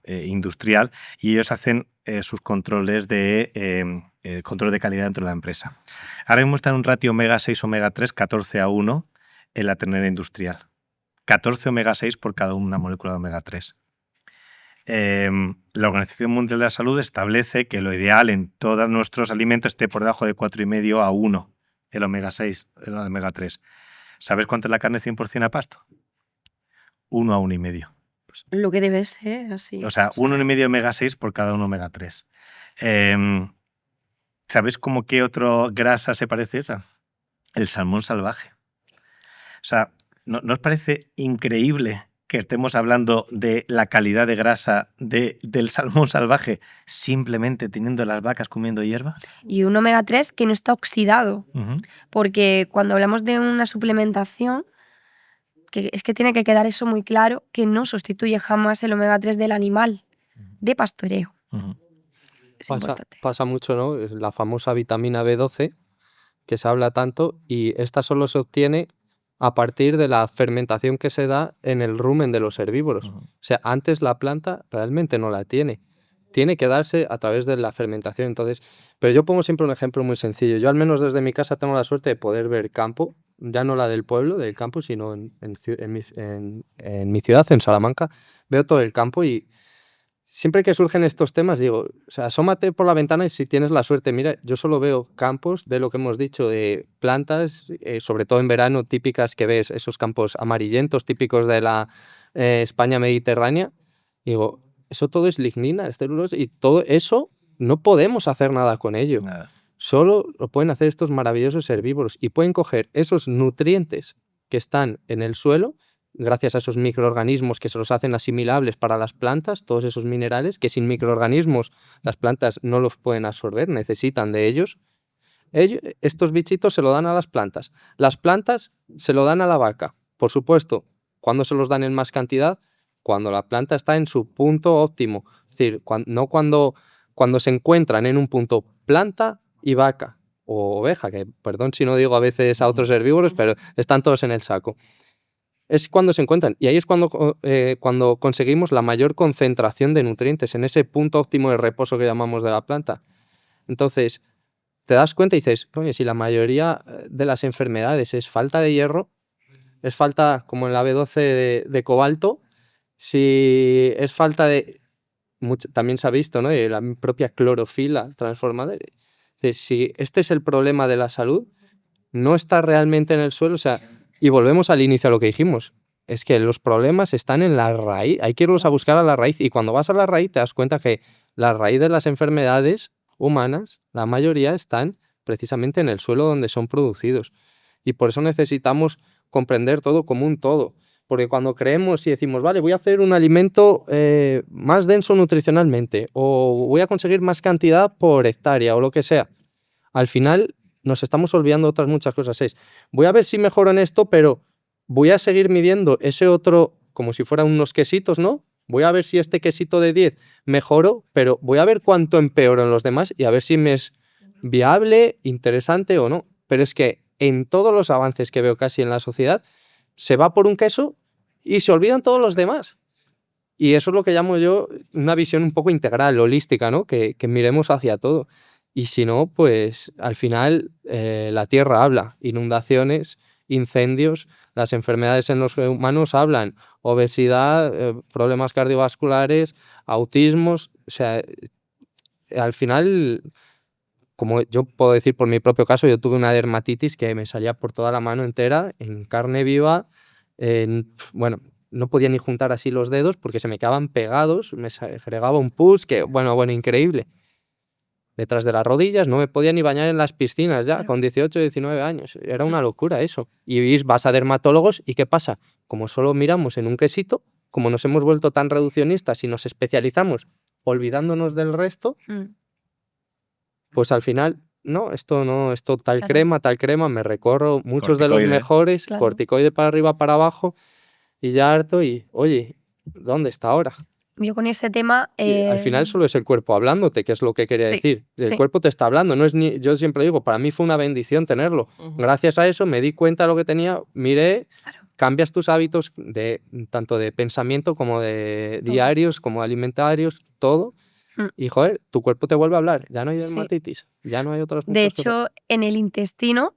industrial y ellos hacen sus controles de control de calidad dentro de la empresa. Ahora mismo está en un ratio omega 6, omega 3, 14:1 en la ternera industrial. 14 omega 6 por cada una molécula de omega 3. La Organización Mundial de la Salud establece que lo ideal en todos nuestros alimentos esté por debajo de 4,5 a 1, el omega 6, el omega 3. ¿Sabes cuánto es la carne 100% a pasto? 1 a 1,5. Lo que debe ser, así. O sea, 1,5 omega 6 por cada 1 omega 3. ¿Sabes cómo qué otra grasa se parece a esa? El salmón salvaje. O sea, ¿no os parece increíble que estemos hablando de la calidad de grasa del salmón salvaje simplemente teniendo las vacas comiendo hierba? Y un omega 3 que no está oxidado. Porque cuando hablamos de una suplementación, es que tiene que quedar eso muy claro, que no sustituye jamás el omega 3 del animal de pastoreo. Es importante. Pasa mucho, ¿no? Es la famosa vitamina B12, que se habla tanto, y esta solo se obtiene a partir de la fermentación que se da en el rumen de los herbívoros. O sea, antes la planta realmente no la tiene. Tiene que darse a través de la fermentación. Entonces, pero yo pongo siempre un ejemplo muy sencillo. Yo al menos desde mi casa tengo la suerte de poder ver campo, ya no la del pueblo, del campo, sino en mi ciudad, en Salamanca. Veo todo el campo y siempre que surgen estos temas digo, o sea, asómate por la ventana y si tienes la suerte, mira, yo solo veo campos de lo que hemos dicho, de plantas, sobre todo en verano, típicas que ves, esos campos amarillentos típicos de la España mediterránea. Digo, eso todo es lignina, es celulosa, y todo eso no podemos hacer nada con ello. Nada. Solo lo pueden hacer estos maravillosos herbívoros y pueden coger esos nutrientes que están en el suelo gracias a esos microorganismos que se los hacen asimilables para las plantas, todos esos minerales que sin microorganismos las plantas no los pueden absorber, necesitan de ellos. Estos bichitos se lo dan a las plantas se lo dan a la vaca. Por supuesto, ¿cuándo se los dan en más cantidad? Cuando la planta está en su punto óptimo, es decir, no cuando se encuentran en un punto planta y vaca o oveja, que perdón si no digo a veces a otros herbívoros, pero están todos en el saco. Es cuando se encuentran. Y ahí es cuando conseguimos la mayor concentración de nutrientes, en ese punto óptimo de reposo que llamamos de la planta. Entonces, te das cuenta y dices, coño, si la mayoría de las enfermedades es falta de hierro, es falta, como en la B12, de cobalto, si es falta de... también se ha visto, ¿no? La propia clorofila transformada. Si este es el problema de la salud, no está realmente en el suelo, o sea... Y volvemos al inicio a lo que dijimos. es que los problemas están en la raíz, hay que irlos a buscar a la raíz, y cuando vas a la raíz te das cuenta que la raíz de las enfermedades humanas, la mayoría están precisamente en el suelo donde son producidos. Y por eso necesitamos comprender todo como un todo. Porque cuando creemos y decimos, vale, voy a hacer un alimento más denso nutricionalmente, o voy a conseguir más cantidad por hectárea, o lo que sea, al final nos estamos olvidando otras muchas cosas. Voy a ver si mejoro en esto, pero voy a seguir midiendo ese otro como si fueran unos quesitos, ¿no? Voy a ver si este quesito de 10 mejoro, pero voy a ver cuánto empeoro en los demás y a ver si me es viable, interesante o no. Pero es que en todos los avances que veo casi en la sociedad, se va por un queso y se olvidan todos los demás. Y eso es lo que llamo yo una visión un poco integral, holística, ¿no? Que miremos hacia todo. Y si no, pues al final la tierra habla. Inundaciones, incendios, las enfermedades en los humanos hablan. Obesidad, problemas cardiovasculares, autismos. O sea, al final, como yo puedo decir por mi propio caso, yo tuve una dermatitis que me salía por toda la mano entera, en carne viva. Bueno, no podía ni juntar así los dedos porque se me quedaban pegados, me segregaba un pus que, bueno, increíble. Detrás de las rodillas, no me podía ni bañar en las piscinas ya, con 18, 19 años. Era una locura eso. Y vas a dermatólogos y ¿qué pasa? Como solo miramos en un quesito, como nos hemos vuelto tan reduccionistas y nos especializamos olvidándonos del resto, pues al final, no, esto tal crema, me recorro muchos de los mejores, corticoide para arriba, para abajo, y ya harto, y oye, ¿dónde está ahora? Yo con ese tema... Al final solo es el cuerpo hablándote, que es lo que quería decir. El cuerpo te está hablando, no es ni... Yo siempre digo, para mí fue una bendición tenerlo. Gracias a eso me di cuenta de lo que tenía, miré, cambias tus hábitos tanto de pensamiento como de diarios, como alimentarios, todo. Y, joder, tu cuerpo te vuelve a hablar. Ya no hay dermatitis, ya no hay otras muchas cosas. De hecho, en el intestino,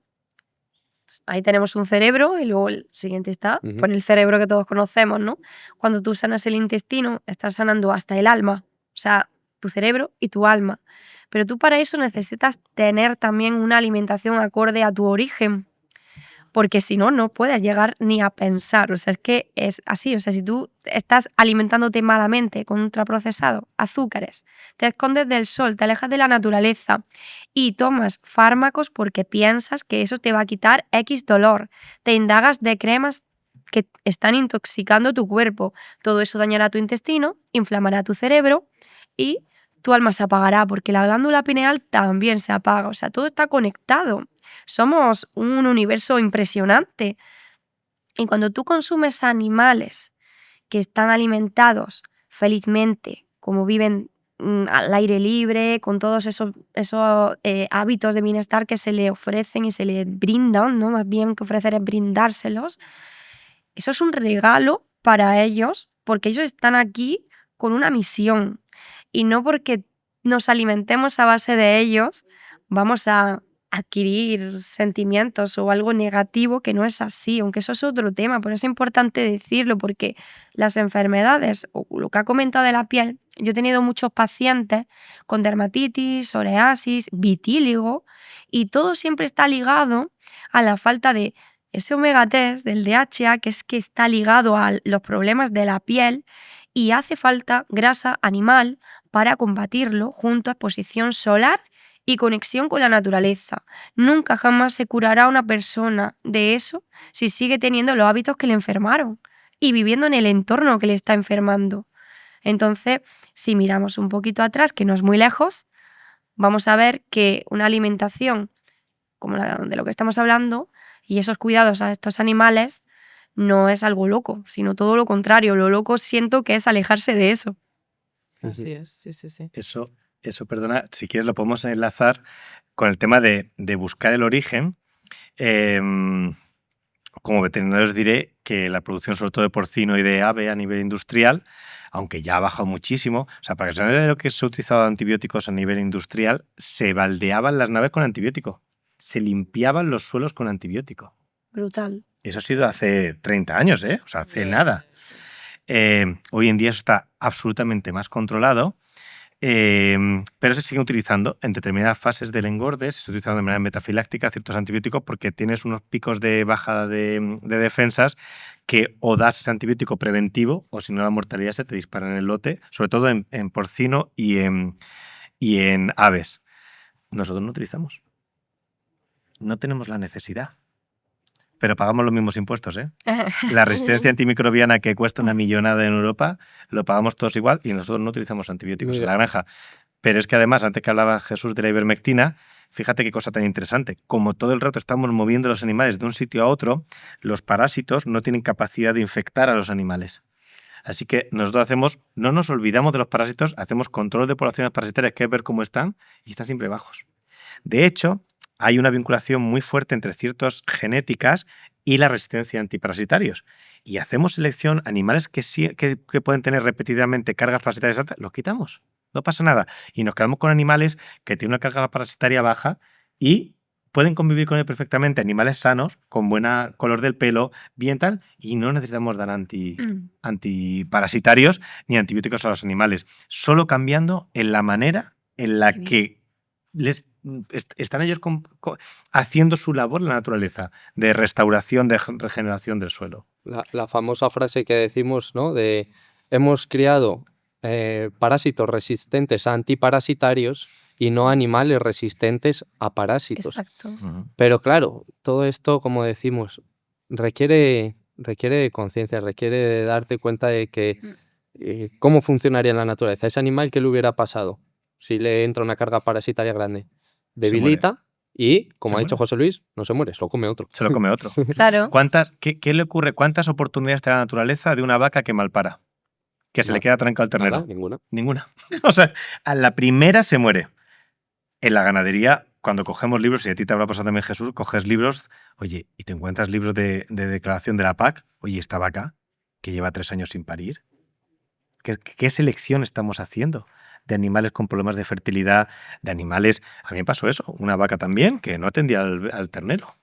ahí tenemos un cerebro y luego el siguiente está, pues el cerebro que todos conocemos, ¿no? Cuando tú sanas el intestino, estás sanando hasta el alma, o sea, tu cerebro y tu alma. Pero tú para eso necesitas tener también una alimentación acorde a tu origen, porque si no, no puedes llegar ni a pensar. O sea, es que es así. O sea, si tú estás alimentándote malamente con ultraprocesado, azúcares, te escondes del sol, te alejas de la naturaleza y tomas fármacos porque piensas que eso te va a quitar X dolor, te indagas de cremas que están intoxicando tu cuerpo, todo eso dañará tu intestino, inflamará tu cerebro y tu alma se apagará porque la glándula pineal también se apaga. O sea, todo está conectado. Somos un universo impresionante. Y cuando tú consumes animales que están alimentados felizmente, como viven al aire libre, con todos esos hábitos de bienestar que se le ofrecen y se le brindan, ¿no? Más bien que ofrecer es brindárselos, eso es un regalo para ellos, porque ellos están aquí con una misión. Y no porque nos alimentemos a base de ellos, vamos a adquirir sentimientos o algo negativo, que no es así, aunque eso es otro tema, pero es importante decirlo porque las enfermedades o lo que ha comentado de la piel, yo he tenido muchos pacientes con dermatitis, psoriasis, vitíligo y todo siempre está ligado a la falta de ese omega 3 del DHA, que es que está ligado a los problemas de la piel y hace falta grasa animal para combatirlo junto a exposición solar y conexión con la naturaleza. Nunca jamás se curará una persona de eso si sigue teniendo los hábitos que le enfermaron y viviendo en el entorno que le está enfermando. Entonces, si miramos un poquito atrás, que no es muy lejos, vamos a ver que una alimentación como la de lo que estamos hablando y esos cuidados a estos animales no es algo loco, sino todo lo contrario. Lo loco siento que es alejarse de eso. Así es, sí. Eso, perdona, si quieres lo podemos enlazar con el tema de buscar el origen. Como veterinario os diré que la producción sobre todo de porcino y de ave a nivel industrial, aunque ya ha bajado muchísimo, o sea, para que se vea de lo que se ha utilizado antibióticos a nivel industrial, se baldeaban las naves con antibiótico, se limpiaban los suelos con antibiótico. Brutal. Eso ha sido hace 30 años, o sea, hace nada. Hoy en día eso está absolutamente más controlado. Pero se siguen utilizando en determinadas fases del engorde, se está utilizando de manera metafiláctica ciertos antibióticos porque tienes unos picos de bajada de defensas que o das ese antibiótico preventivo o si no la mortalidad se te dispara en el lote, sobre todo en porcino y en aves. Nosotros no utilizamos. No tenemos la necesidad. Pero pagamos los mismos impuestos, ¿eh? La resistencia antimicrobiana que cuesta una millonada en Europa, lo pagamos todos igual y nosotros no utilizamos antibióticos en la granja. Pero es que además, antes que hablaba Jesús de la ivermectina, fíjate qué cosa tan interesante. Como todo el rato estamos moviendo los animales de un sitio a otro, los parásitos no tienen capacidad de infectar a los animales. Así que nosotros no nos olvidamos de los parásitos, hacemos control de poblaciones parasitarias, que es ver cómo están, y están siempre bajos. De hecho, hay una vinculación muy fuerte entre ciertas genéticas y la resistencia a antiparasitarios. Y hacemos selección, animales que pueden tener repetidamente cargas parasitarias altas, los quitamos, no pasa nada. Y nos quedamos con animales que tienen una carga parasitaria baja y pueden convivir con él perfectamente, animales sanos, con buena color del pelo, bien tal, y no necesitamos dar antiparasitarios ni antibióticos a los animales, solo cambiando en la manera en la que están ellos haciendo su labor en la naturaleza de restauración, de regeneración del suelo. La famosa frase que decimos, ¿no? De hemos criado parásitos resistentes a antiparasitarios y no animales resistentes a parásitos. Exacto. Pero claro, todo esto, como decimos, requiere de conciencia, requiere de darte cuenta de que cómo funcionaría en la naturaleza. Ese animal, ¿qué le hubiera pasado si le entra una carga parasitaria grande? Debilita y, como ha dicho José Luis, no se muere, se lo come otro. Se lo come otro. Claro. ¿Qué le ocurre? ¿Cuántas oportunidades te da la naturaleza de una vaca que malpara? Que se le queda trancado al ternero. Ninguna. Ninguna. O sea, a la primera se muere. En la ganadería, cuando cogemos libros, y a ti te habrá pasado también, Jesús, coges libros, oye, y te encuentras libros de declaración de la PAC, oye, esta vaca que lleva 3 años sin parir, ¿qué selección estamos haciendo? De animales con problemas de fertilidad, de animales... A mí me pasó eso, una vaca también, que no atendía al ternero.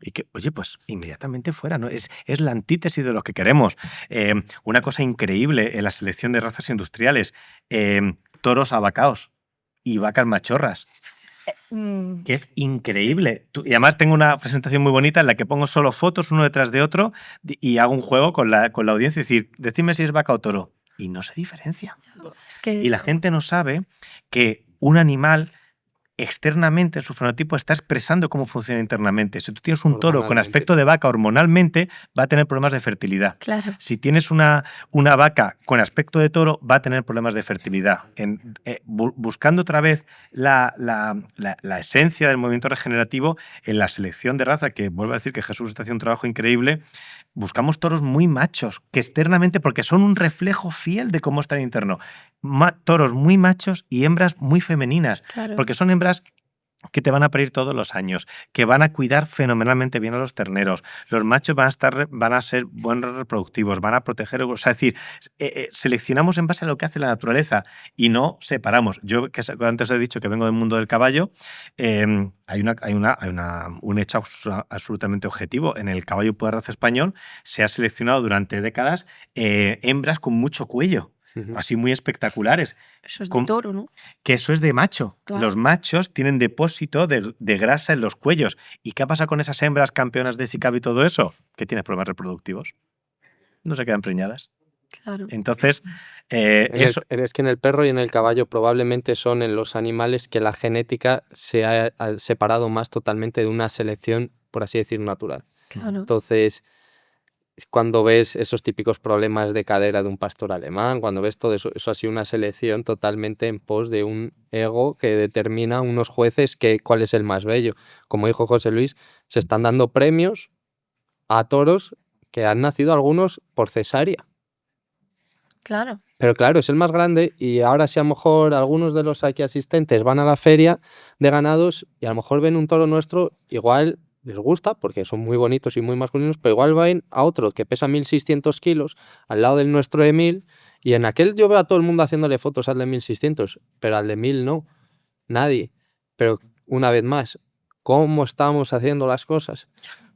Y que, oye, pues inmediatamente fuera, ¿no? Es la antítesis de lo que queremos. Una cosa increíble en la selección de razas industriales, toros abacaos y vacas machorras, que es increíble. Y además tengo una presentación muy bonita en la que pongo solo fotos uno detrás de otro y hago un juego con la audiencia, es decir, decidme si es vaca o toro. Y no se diferencia. Y la gente no sabe que un animal externamente en su fenotipo está expresando cómo funciona internamente. Si tú tienes un toro con aspecto de vaca hormonalmente, va a tener problemas de fertilidad. Claro. Si tienes una vaca con aspecto de toro, va a tener problemas de fertilidad. Buscando otra vez la esencia del movimiento regenerativo en la selección de raza, que vuelvo a decir que Jesús está haciendo un trabajo increíble, buscamos toros muy machos, que externamente, porque son un reflejo fiel de cómo está el interno. Toros muy machos y hembras muy femeninas, Claro. porque son hembras que te van a parir todos los años, que van a cuidar fenomenalmente bien a los terneros. Los machos van a ser buenos reproductivos, van a proteger... O sea, es decir, seleccionamos en base a lo que hace la naturaleza y no separamos. Yo, que antes he dicho que vengo del mundo del caballo, hay un hecho absolutamente objetivo. En el caballo de raza español se ha seleccionado durante décadas hembras con mucho cuello, así muy espectaculares. Eso es de toro, ¿no? Que eso es de macho. Claro. Los machos tienen depósito de grasa en los cuellos. ¿Y qué pasa con esas hembras campeonas de SICAP y todo eso? Que tienen problemas reproductivos. No se quedan preñadas. Claro. Entonces, Es que en el perro y en el caballo probablemente son en los animales que la genética se ha separado más totalmente de una selección, por así decir, natural. Claro. Entonces, cuando ves esos típicos problemas de cadera de un pastor alemán, cuando ves todo eso, eso ha sido una selección totalmente en pos de un ego que determina unos jueces cuál es el más bello. Como dijo José Luis, se están dando premios a toros que han nacido algunos por cesárea. Claro. Pero claro, es el más grande y ahora si a lo mejor algunos de los aquí asistentes van a la feria de ganados y a lo mejor ven un toro nuestro, igual les gusta porque son muy bonitos y muy masculinos, pero igual van a otro que pesa 1.600 kilos al lado del nuestro de 1.000 y en aquel yo veo a todo el mundo haciéndole fotos al de 1.600, pero al de 1.000 no, nadie. Pero una vez más, ¿cómo estamos haciendo las cosas?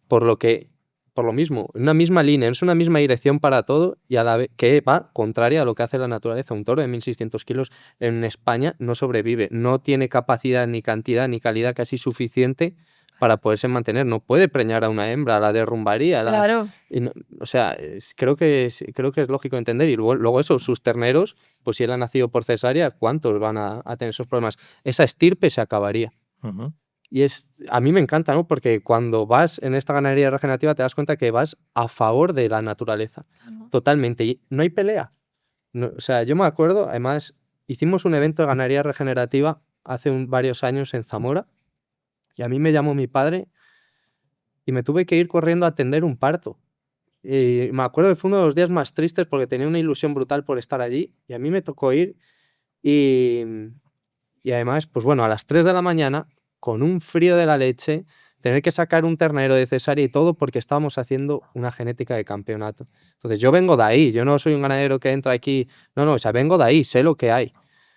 Por lo que por lo mismo, en una misma línea, es una misma dirección para todo y a la vez que va contraria a lo que hace la naturaleza. Un toro de 1.600 kilos en España no sobrevive, no tiene capacidad ni cantidad ni calidad casi suficiente para poderse mantener. No puede preñar a una hembra, la derrumbaría. Claro. O sea, creo que es lógico entender. Y luego eso, sus terneros, pues si él ha nacido por cesárea, ¿cuántos van a tener esos problemas? Esa estirpe se acabaría. Ujú. Y a mí me encanta, ¿no? Porque cuando vas en esta ganadería regenerativa te das cuenta que vas a favor de la naturaleza, totalmente. Y no hay pelea. O sea, yo me acuerdo, además, hicimos un evento de ganadería regenerativa hace varios años en Zamora y a mí me llamó mi padre y me tuve que ir corriendo a atender un parto. Y me acuerdo que fue uno de los días más tristes porque tenía una ilusión brutal por estar allí y a mí me tocó ir y además, pues bueno, a las 3 de la mañana, con un frío de la leche, tener que sacar un ternero de cesárea y todo porque estábamos haciendo una genética de campeonato. Entonces yo vengo de ahí, yo no soy un ganadero que entra aquí, no, o sea, vengo de ahí, sé lo que hay.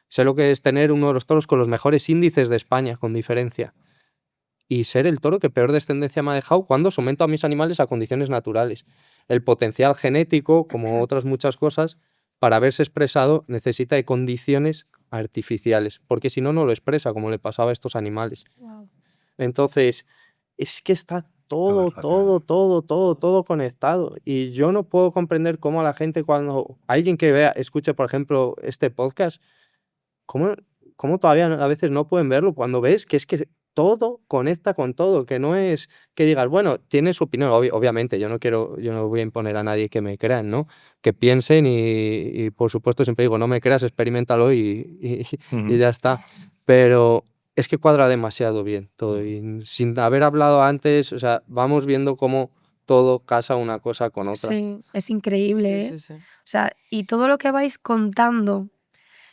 Sé lo que es tener uno de los toros con los mejores índices de España, con diferencia. Y ser el toro que peor descendencia me ha dejado cuando somento a mis animales a condiciones naturales. El potencial genético, como otras muchas cosas, para verse expresado necesita de condiciones artificiales, porque si no, no lo expresa, como le pasaba a estos animales. Wow. Entonces, es que está todo conectado. Y yo no puedo comprender cómo a la gente, cuando alguien que escuche, por ejemplo, este podcast, cómo todavía a veces no pueden verlo cuando ves que es que todo conecta con todo, que no es que digas, bueno, tiene su opinión, obviamente, yo no voy a imponer a nadie que me crean, ¿no? Que piensen y por supuesto siempre digo, no me creas, experiméntalo y Ujú. ya está. Pero es que cuadra demasiado bien todo y sin haber hablado antes, o sea, vamos viendo cómo todo casa una cosa con otra. Sí, es increíble, ¿eh? Sí, sí, sí. O sea, y todo lo que vais contando,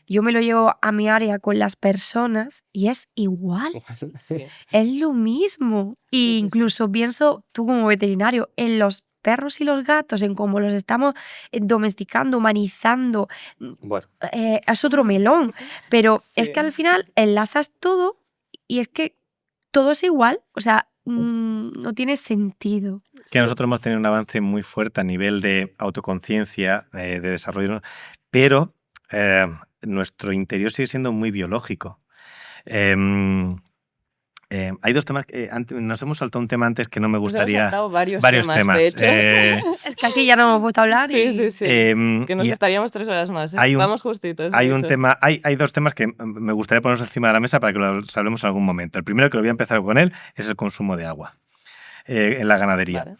yo me lo llevo a mi área con las personas y es igual, Sí. es lo mismo. Sí, Y sí, sí. incluso pienso, tú como veterinario, en los perros y los gatos, en cómo los estamos domesticando, humanizando, Bueno, es otro melón. Pero es Sí. que al final enlazas todo y es que todo es igual, o sea, no tiene sentido. Que nosotros hemos tenido un avance muy fuerte a nivel de autoconciencia, de desarrollo, pero nuestro interior sigue siendo muy biológico. Hay dos temas que nos hemos saltado un tema antes que no me Nos hemos gustaría. saltado varios temas, de hecho. Es que aquí ya no hemos puesto a hablar Sí, y... sí, sí. Que nos y estaríamos 3 horas más. hay un- Vamos justitos. hay de un eso. tema, hay dos temas que me gustaría ponernos encima de la mesa para que los hablemos en algún momento. El primero, que lo voy a empezar con él, es el consumo de agua en la ganadería. Vale.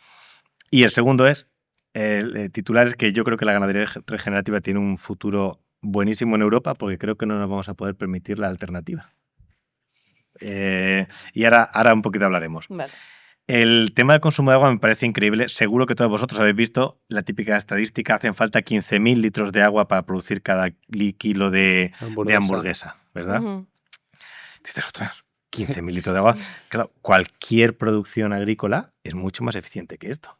Y el segundo es, el titular es que yo creo que la ganadería regenerativa tiene un futuro buenísimo en Europa porque creo que no nos vamos a poder permitir la alternativa. Y ahora un poquito hablaremos. Vale. El tema del consumo de agua me parece increíble. Seguro que todos vosotros habéis visto la típica estadística. Hacen falta 15.000 litros de agua para producir cada kilo de hamburguesa, ¿verdad? Ujú. Dices, ostras, 15.000 litros de agua. Claro, cualquier producción agrícola es mucho más eficiente que esto.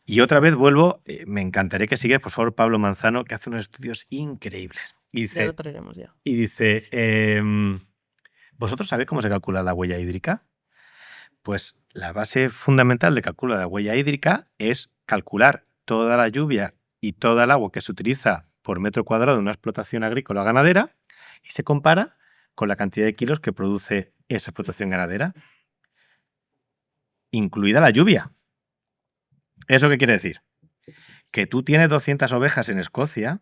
Y otra vez vuelvo, me encantaría que sigues, por favor, Pablo Manzano, que hace unos estudios increíbles. Y Ya lo dice, traeremos ya. ¿vosotros sabéis cómo se calcula la huella hídrica? Pues la base fundamental de cálculo de la huella hídrica es calcular toda la lluvia y toda el agua que se utiliza por metro cuadrado de una explotación agrícola o ganadera y se compara con la cantidad de kilos que produce esa explotación ganadera, incluida la lluvia. ¿Eso qué quiere decir? Que tú tienes 200 ovejas en Escocia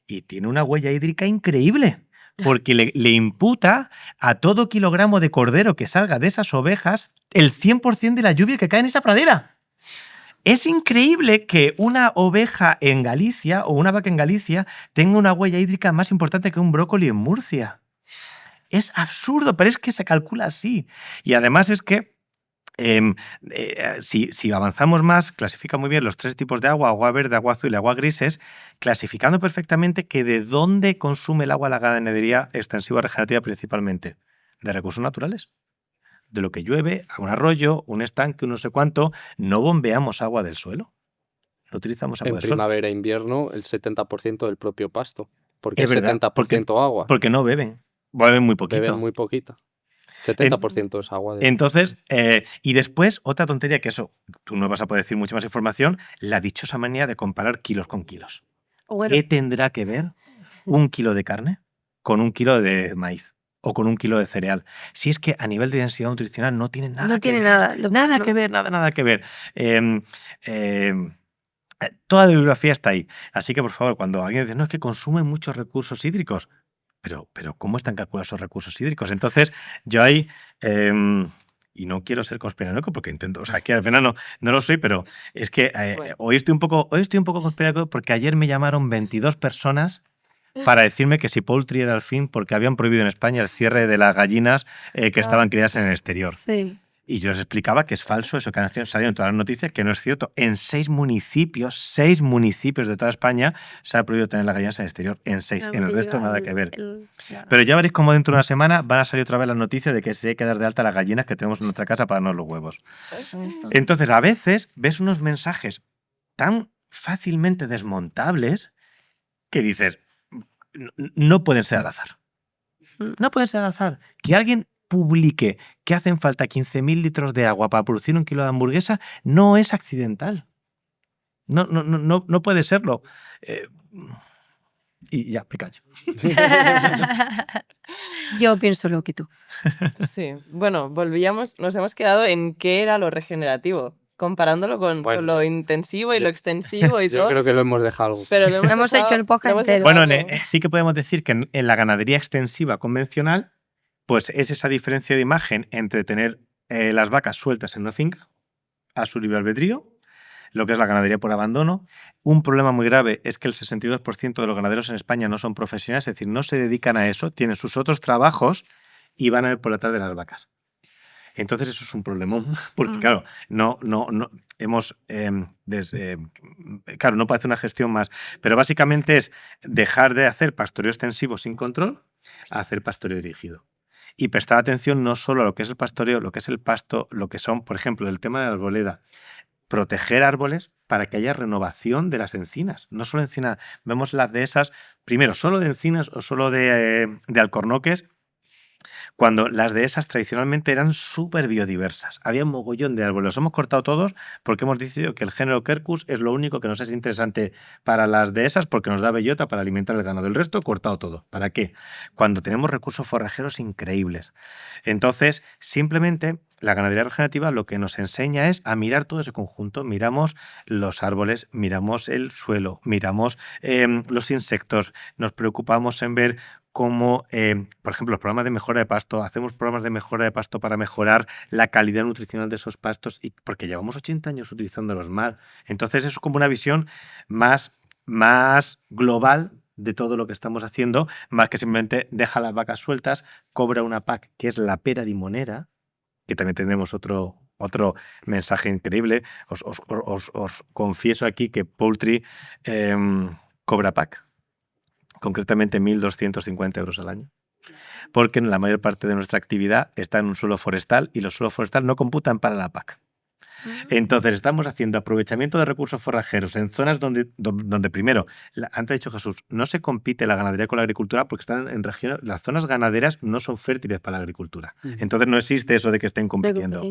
y tiene una huella hídrica increíble, porque le imputa a todo kilogramo de cordero que salga de esas ovejas el 100% de la lluvia que cae en esa pradera. Es increíble que una oveja en Galicia o una vaca en Galicia tenga una huella hídrica más importante que un brócoli en Murcia. Es absurdo, pero es que se calcula así. Y además es que si avanzamos más, clasifica muy bien los 3 tipos de agua: agua verde, agua azul y agua grises, clasificando perfectamente que de dónde consume el agua la ganadería extensiva regenerativa principalmente. De recursos naturales. De lo que llueve, un arroyo, un estanque, un no sé cuánto. No bombeamos agua del suelo. No utilizamos agua en del suelo. primavera e invierno el 70% del propio pasto. Porque Es verdad, 70% agua. porque no beben. Beben muy poquito. Beben muy poquita. 70% es agua. Entonces, y después, otra tontería que eso, tú no vas a poder decir mucha más información, la dichosa manía de comparar kilos con kilos. Bueno, ¿Qué tendrá que ver un kilo de carne con un kilo de maíz o con un kilo de cereal? Si es que a nivel de densidad nutricional no tiene nada no que tiene ver. nada. Nada que ver, nada que ver. Toda la bibliografía está ahí. Así que, por favor, cuando alguien dice, no, es que consume muchos recursos hídricos, pero ¿cómo están calculados esos recursos hídricos? Entonces, yo ahí, y no quiero ser conspiranoico porque intento, o sea, que al final no lo soy, pero es que Bueno. hoy estoy un poco conspiranoico porque ayer me llamaron 22 personas para decirme que si poultry era el fin porque habían prohibido en España el cierre de las gallinas que estaban criadas en el exterior. Sí. Y yo les explicaba que es falso eso que han salido en todas las noticias, que no es cierto. En 6 municipios de toda España se ha prohibido tener las gallinas en el exterior. En 6. Claro, En el porque resto llega nada que ver. claro. Pero ya veréis cómo dentro de una semana van a salir otra vez las noticias de que se hay que dar de alta las gallinas que tenemos en nuestra casa para darnos los huevos. Entonces, a veces ves unos mensajes tan fácilmente desmontables que dices, no pueden ser al azar. No pueden ser al azar. Que alguien publique que hacen falta 15.000 litros de agua para producir un kilo de hamburguesa no es accidental. No puede serlo. Y ya, me callo. Yo pienso lo que tú. Sí, bueno, nos hemos quedado en qué era lo regenerativo, comparándolo con Bueno, lo intensivo y lo extensivo y Yo todo. creo que lo hemos dejado algo. Pero lo Hemos dejado- hecho el podcast lo hemos entero. dejado- Bueno, sí que podemos decir que en la ganadería extensiva convencional, pues es esa diferencia de imagen entre tener las vacas sueltas en una finca a su libre albedrío, lo que es la ganadería por abandono. Un problema muy grave es que el 62% de los ganaderos en España no son profesionales, es decir, no se dedican a eso, tienen sus otros trabajos y van a ver por la tarde las vacas. Entonces eso es un problemón, porque claro, no hemos, claro, no puede hacer una gestión más, pero básicamente es dejar de hacer pastoreo extensivo sin control a hacer pastoreo dirigido. Y prestar atención no solo a lo que es el pastoreo, lo que es el pasto, lo que son, por ejemplo, el tema de la arboleda. Proteger árboles para que haya renovación de las encinas. No solo encina, vemos las dehesas, primero, solo de encinas o solo de alcornoques, cuando las dehesas tradicionalmente eran súper biodiversas. Había un mogollón de árboles. Los hemos cortado todos porque hemos decidido que el género Quercus es lo único que nos es interesante para las dehesas porque nos da bellota para alimentar el ganado. El resto cortado todo. ¿Para qué? Cuando tenemos recursos forrajeros increíbles. Entonces, simplemente la ganadería regenerativa lo que nos enseña es a mirar todo ese conjunto. Miramos los árboles, miramos el suelo, miramos los insectos, nos preocupamos en ver cómo, por ejemplo, los programas de mejora de pasto, hacemos programas de mejora de pasto para mejorar la calidad nutricional de esos pastos, y porque llevamos 80 años utilizándolos mal. Entonces, eso es como una visión más global de todo lo que estamos haciendo, más que simplemente deja las vacas sueltas, cobra una PAC, que es la pera limonera, que también tenemos otro mensaje increíble. Os confieso aquí que Poultry cobra PAC. Concretamente 1.250 euros al año, porque la mayor parte de nuestra actividad está en un suelo forestal y los suelos forestales no computan para la PAC. Entonces estamos haciendo aprovechamiento de recursos forrajeros en zonas donde primero, antes ha dicho Jesús, no se compite la ganadería con la agricultura porque están en regiones, las zonas ganaderas no son fértiles para la agricultura. Entonces no existe eso de que estén compitiendo.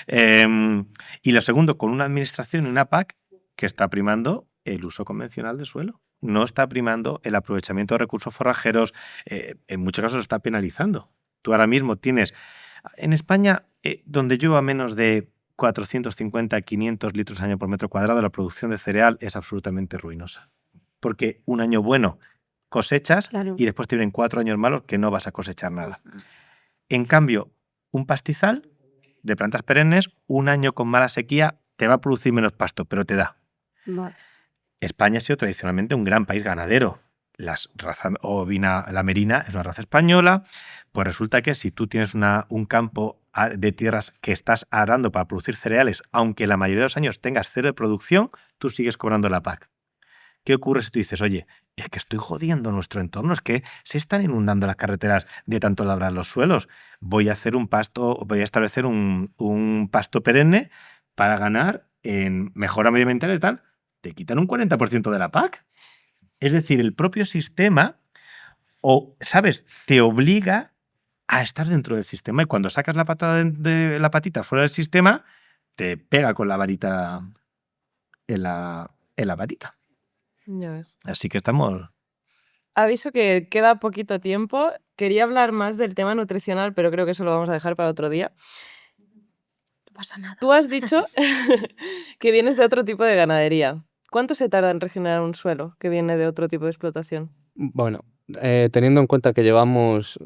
Y lo segundo, con una administración y una PAC que está primando el uso convencional del suelo. No está primando el aprovechamiento de recursos forrajeros, en muchos casos lo está penalizando. Tú ahora mismo tienes, en España, donde llueva menos de 450, 500 litros al año por metro cuadrado, la producción de cereal es absolutamente ruinosa. Porque un año bueno cosechas, claro, y después te vienen 4 años malos que no vas a cosechar nada. En cambio, un pastizal de plantas perennes, un año con mala sequía, te va a producir menos pasto, pero te da. Vale. España ha sido tradicionalmente un gran país ganadero. La raza ovina, la merina, es una raza española. Pues resulta que si tú tienes un campo de tierras que estás arando para producir cereales, aunque la mayoría de los años tengas cero de producción, tú sigues cobrando la PAC. ¿Qué ocurre si tú dices, oye, es que estoy jodiendo nuestro entorno, es que se están inundando las carreteras de tanto labrar los suelos? Voy a hacer voy a establecer un pasto perenne para ganar en mejora medioambiental y tal. Te quitan un 40% de la PAC. Es decir, el propio sistema, ¿sabes?, te obliga a estar dentro del sistema. Y cuando sacas la patada de la patita fuera del sistema, te pega con la varita en la patita. Ya ves. Así que estamos... Aviso que queda poquito tiempo. Quería hablar más del tema nutricional, pero creo que eso lo vamos a dejar para otro día. No pasa nada. Tú has dicho que vienes de otro tipo de ganadería. ¿Cuánto se tarda en regenerar un suelo que viene de otro tipo de explotación? Bueno, teniendo en cuenta que llevamos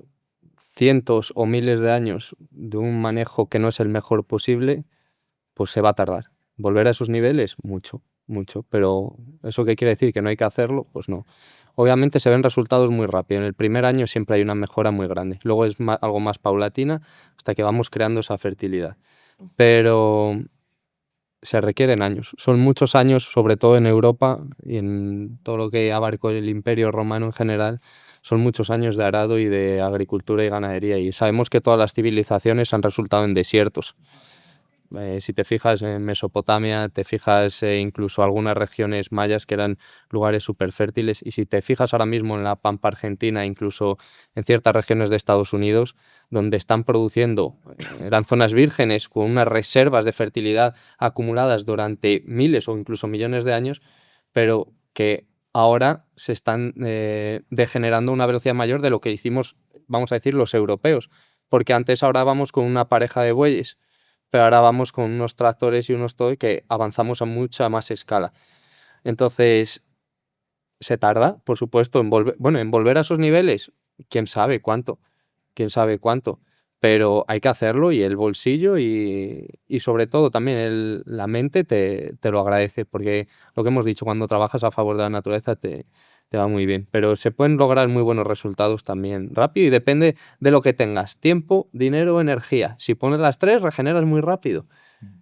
cientos o miles de años de un manejo que no es el mejor posible, pues se va a tardar. Volver a esos niveles, mucho, mucho. Pero ¿eso qué quiere decir? ¿Que no hay que hacerlo? Pues no. Obviamente se ven resultados muy rápido. En el primer año siempre hay una mejora muy grande. Luego es algo más paulatina hasta que vamos creando esa fertilidad. Pero se requieren años. Son muchos años, sobre todo en Europa y en todo lo que abarcó el Imperio Romano en general. Son muchos años de arado y de agricultura y ganadería. Y sabemos que todas las civilizaciones han resultado en desiertos. Si te fijas en Mesopotamia, te fijas incluso algunas regiones mayas que eran lugares súper fértiles, y si te fijas ahora mismo en la pampa argentina, incluso en ciertas regiones de Estados Unidos, donde están produciendo, eran zonas vírgenes con unas reservas de fertilidad acumuladas durante miles o incluso millones de años, pero que ahora se están degenerando a una velocidad mayor de lo que hicimos, vamos a decir, los europeos, porque antes ahora vamos con una pareja de bueyes, pero ahora vamos con unos tractores y unos todo que avanzamos a mucha más escala. Entonces, se tarda, por supuesto, en volver a esos niveles, quién sabe cuánto, pero hay que hacerlo, y el bolsillo y sobre todo también la mente te lo agradece, porque lo que hemos dicho, cuando trabajas a favor de la naturaleza te va muy bien, pero se pueden lograr muy buenos resultados también rápido, y depende de lo que tengas: tiempo, dinero, energía. Si pones las tres, regeneras muy rápido.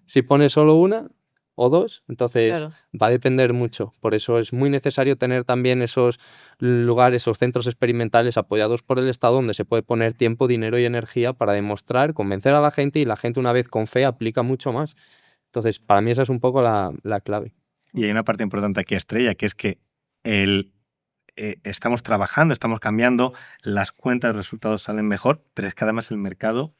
Si pones solo una o dos, entonces Claro. va a depender mucho. Por eso es muy necesario tener también esos lugares, esos centros experimentales apoyados por el Estado, donde se puede poner tiempo, dinero y energía para demostrar, convencer a la gente, y la gente, una vez con fe, aplica mucho más. Entonces, para mí esa es un poco la clave. Y hay una parte importante aquí, Estrella, que es que estamos trabajando, estamos cambiando, las cuentas de resultados salen mejor, pero es que además el mercado...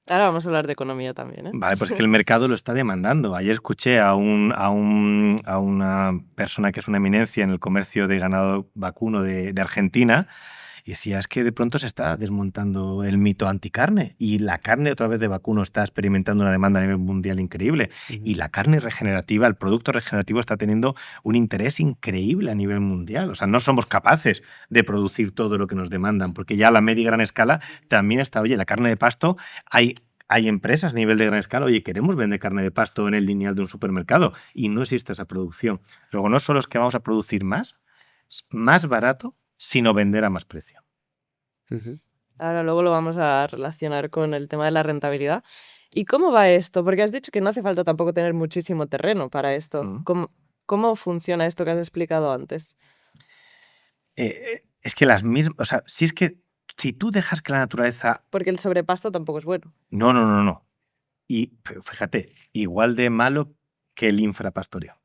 Ahora vamos a hablar de economía también, ¿eh? Vale, pues es que el mercado lo está demandando. Ayer escuché a una persona que es una eminencia en el comercio de ganado vacuno de Argentina, y decía, es que de pronto se está desmontando el mito anticarne, y la carne otra vez de vacuno está experimentando una demanda a nivel mundial increíble, y la carne regenerativa, el producto regenerativo, está teniendo un interés increíble a nivel mundial. O sea, no somos capaces de producir todo lo que nos demandan, porque ya a la media y gran escala también está, oye, la carne de pasto, hay empresas a nivel de gran escala, oye, queremos vender carne de pasto en el lineal de un supermercado, y no existe esa producción. Luego, no solo es que vamos a producir más barato, sino vender a más precio. Ahora luego lo vamos a relacionar con el tema de la rentabilidad. ¿Y cómo va esto? Porque has dicho que no hace falta tampoco tener muchísimo terreno para esto. ¿Cómo funciona esto que has explicado antes? Es que las mismas... O sea, si tú dejas que la naturaleza... Porque el sobrepasto tampoco es bueno. No. Y fíjate, igual de malo que el infrapastoreo.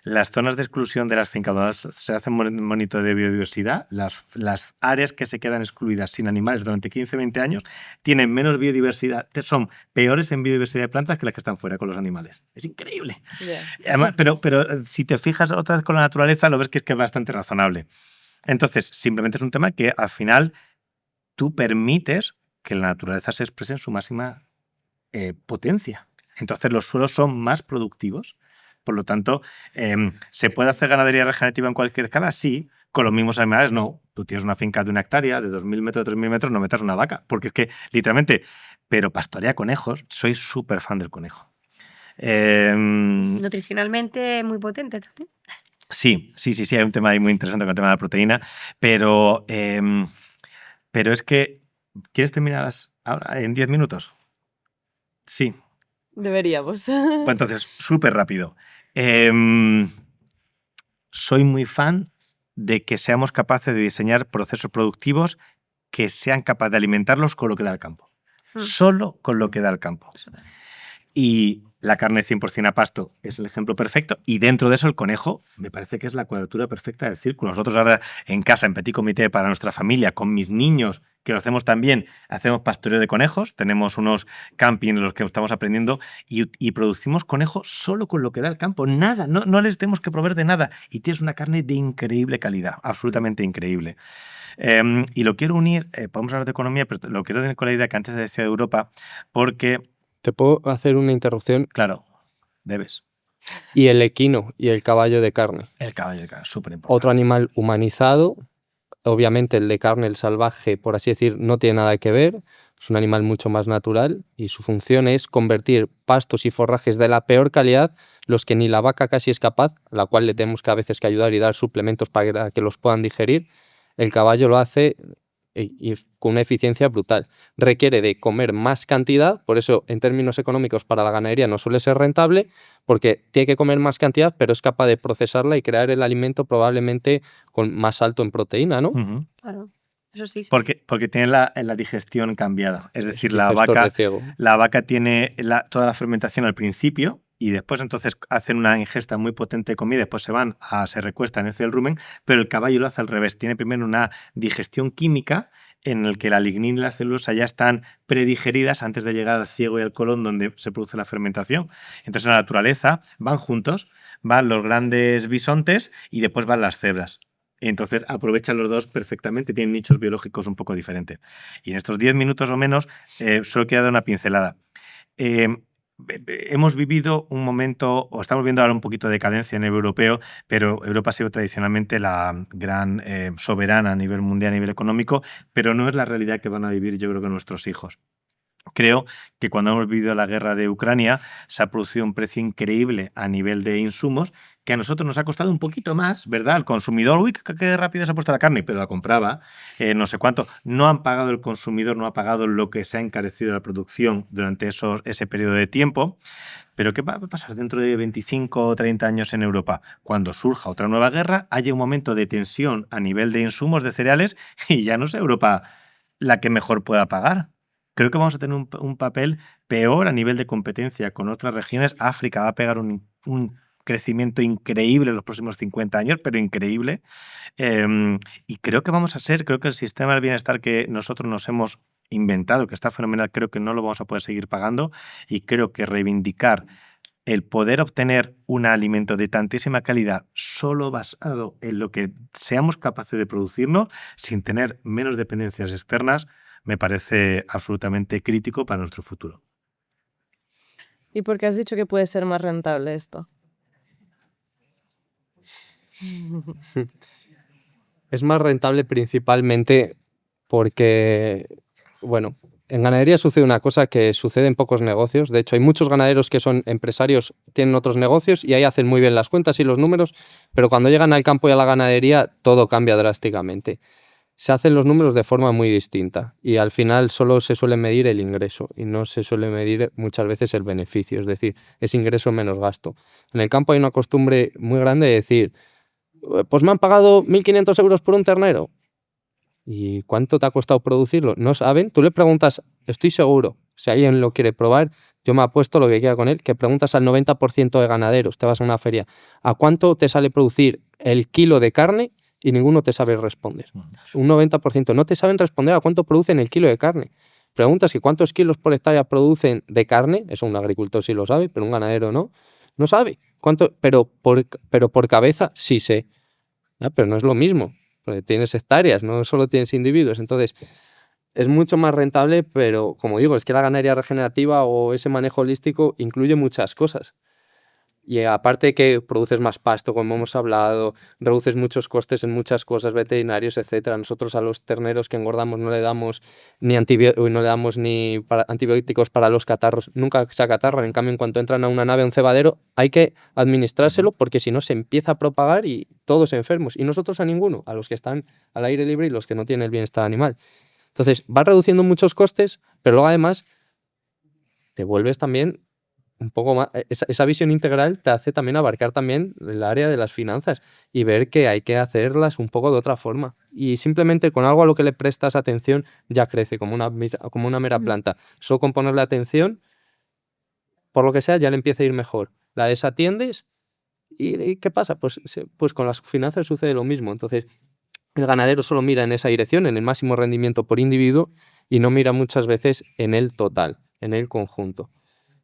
Las zonas de exclusión de las fincas, donde se hace monitoreo de biodiversidad, las áreas que se quedan excluidas sin animales durante 15-20 años tienen menos biodiversidad, son peores en biodiversidad de plantas que las que están fuera con los animales. Es increíble. Yeah. Además, pero si te fijas otra vez con la naturaleza, lo ves que es bastante razonable. Entonces, simplemente es un tema que al final tú permites que la naturaleza se exprese en su máxima potencia. Entonces los suelos son más productivos. Por lo tanto, ¿se puede hacer ganadería regenerativa en cualquier escala? Sí. Con los mismos animales, no. Tú tienes una finca de 1 hectárea, de 2.000 metros, de 3.000 metros, no metas una vaca. Porque es que, literalmente, pero pastorea conejos, soy súper fan del conejo. Nutricionalmente muy potente también. Sí, hay un tema ahí muy interesante con el tema de la proteína, pero es que... ¿Quieres terminar ahora en 10 minutos? Sí. Deberíamos. Pues entonces, súper rápido. Soy muy fan de que seamos capaces de diseñar procesos productivos que sean capaces de alimentarlos con lo que da el campo. Solo con lo que da el campo. Y la carne 100% a pasto es el ejemplo perfecto. Y dentro de eso, el conejo me parece que es la cuadratura perfecta del círculo. Nosotros ahora en casa, en petit comité para nuestra familia, con mis niños que lo hacemos también, hacemos pastoreo de conejos, tenemos unos camping en los que estamos aprendiendo y producimos conejos solo con lo que da el campo, nada, no les tenemos que proveer de nada y tienes una carne de increíble calidad, absolutamente increíble. Y lo quiero unir, podemos hablar de economía, pero lo quiero unir con la idea que antes decía de Europa, porque, ¿Te puedo hacer una interrupción? claro, debes. Y el equino y el caballo de carne. El caballo de carne, súper importante. Otro animal humanizado. Obviamente el de carne, el salvaje, por así decir, no tiene nada que ver. Es un animal mucho más natural y su función es convertir pastos y forrajes de la peor calidad, los que ni la vaca casi es capaz, a la cual le tenemos que a veces que ayudar y dar suplementos para que los puedan digerir. El caballo lo hace y con una eficiencia brutal. Requiere de comer más cantidad, por eso en términos económicos para la ganadería no suele ser rentable, porque tiene que comer más cantidad, pero es capaz de procesarla y crear el alimento probablemente con más alto en proteína, ¿no? Ujú. Claro, eso sí. Porque tiene la digestión cambiada. Es decir, la Digestor de vaca, ciego. la vaca tiene toda la fermentación al principio y después entonces hacen una ingesta muy potente de comida, después se recuestan hacia el rumen, pero el caballo lo hace al revés. Tiene primero una digestión química en el que la lignina y la celulosa ya están predigeridas antes de llegar al ciego y al colon donde se produce la fermentación. Entonces en la naturaleza van juntos, van los grandes bisontes y después van las cebras. Entonces aprovechan los dos perfectamente, tienen nichos biológicos un poco diferentes. Y en estos 10 minutos o menos solo quiero dar una pincelada. Hemos vivido un momento, o estamos viendo ahora un poquito de decadencia en el europeo, pero Europa ha sido tradicionalmente la gran soberana a nivel mundial, a nivel económico, pero no es la realidad que van a vivir yo creo que nuestros hijos. Creo que cuando hemos vivido la guerra de Ucrania se ha producido un precio increíble a nivel de insumos que a nosotros nos ha costado un poquito más, ¿verdad? El consumidor, uy, qué rápido se ha puesto la carne, pero la compraba, no sé cuánto. No han pagado el consumidor, no ha pagado lo que se ha encarecido la producción durante ese periodo de tiempo. Pero ¿qué va a pasar dentro de 25 o 30 años en Europa? Cuando surja otra nueva guerra, haya un momento de tensión a nivel de insumos de cereales y ya no es Europa la que mejor pueda pagar. Creo que vamos a tener un papel peor a nivel de competencia con otras regiones. África va a pegar un crecimiento increíble en los próximos 50 años, pero increíble. Y creo que creo que el sistema del bienestar que nosotros nos hemos inventado, que está fenomenal, creo que no lo vamos a poder seguir pagando y creo que reivindicar el poder obtener un alimento de tantísima calidad solo basado en lo que seamos capaces de producirlo, sin tener menos dependencias externas, me parece absolutamente crítico para nuestro futuro. ¿Y por qué has dicho que puede ser más rentable esto? Es más rentable principalmente porque, bueno, en ganadería sucede una cosa que sucede en pocos negocios. De hecho, hay muchos ganaderos que son empresarios, tienen otros negocios y ahí hacen muy bien las cuentas y los números, pero cuando llegan al campo y a la ganadería todo cambia drásticamente. Se hacen los números de forma muy distinta y al final solo se suele medir el ingreso y no se suele medir muchas veces el beneficio, es decir, es ingreso menos gasto. En el campo hay una costumbre muy grande de decir, pues me han pagado 1.500 euros por un ternero. ¿Y cuánto te ha costado producirlo? No saben. Tú le preguntas, estoy seguro, si alguien lo quiere probar, yo me apuesto lo que quiera con él, que preguntas al 90% de ganaderos, te vas a una feria, ¿a cuánto te sale producir el kilo de carne? Y ninguno te sabe responder. Un 90% no te saben responder a cuánto producen el kilo de carne. Preguntas que cuántos kilos por hectárea producen de carne, eso un agricultor sí lo sabe, pero un ganadero no sabe. ¿Cuánto? Pero por cabeza sí sé. Pero no es lo mismo, porque tienes hectáreas, no solo tienes individuos. Entonces, es mucho más rentable, pero como digo, es que la ganadería regenerativa o ese manejo holístico incluye muchas cosas. Y aparte que produces más pasto, como hemos hablado, reduces muchos costes en muchas cosas, veterinarios, etcétera. Nosotros a los terneros que engordamos no le damos ni antibióticos para los catarros, nunca se acatarran. En cambio, en cuanto entran a una nave, a un cebadero, hay que administrárselo porque si no se empieza a propagar y todos enfermos. Y nosotros a ninguno, a los que están al aire libre y los que no tienen el bienestar animal. Entonces, vas reduciendo muchos costes, pero luego además te vuelves también un poco más, esa visión integral te hace también abarcar también el área de las finanzas y ver que hay que hacerlas un poco de otra forma. Y simplemente con algo a lo que le prestas atención ya crece como una mera planta. Solo con ponerle atención, por lo que sea, ya le empieza a ir mejor. La desatiendes y ¿qué pasa? Pues con las finanzas sucede lo mismo. Entonces, el ganadero solo mira en esa dirección, en el máximo rendimiento por individuo, y no mira muchas veces en el total, en el conjunto.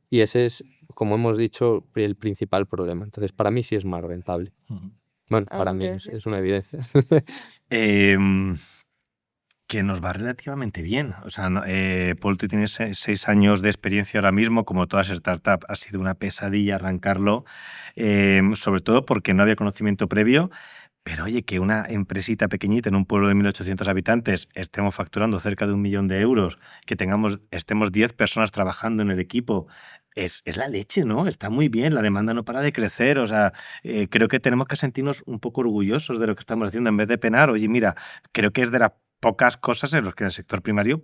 Y ese es, como hemos dicho, el principal problema. Entonces, para mí sí es más rentable. Bueno, para ¿Algo mí que es, decir? es una evidencia. Em, que nos va relativamente bien. O sea, Paul, tú tienes 6 años de experiencia ahora mismo. Como todas las startups, ha sido una pesadilla arrancarlo, sobre todo porque no había conocimiento previo. Pero oye, que una empresita pequeñita en un pueblo de 1.800 habitantes estemos facturando cerca de 1 millón de euros, que estemos 10 personas trabajando en el equipo, es la leche, ¿no? Está muy bien, la demanda no para de crecer. O sea, creo que tenemos que sentirnos un poco orgullosos de lo que estamos haciendo en vez de penar. Oye, mira, creo que es de las pocas cosas en las que en el sector primario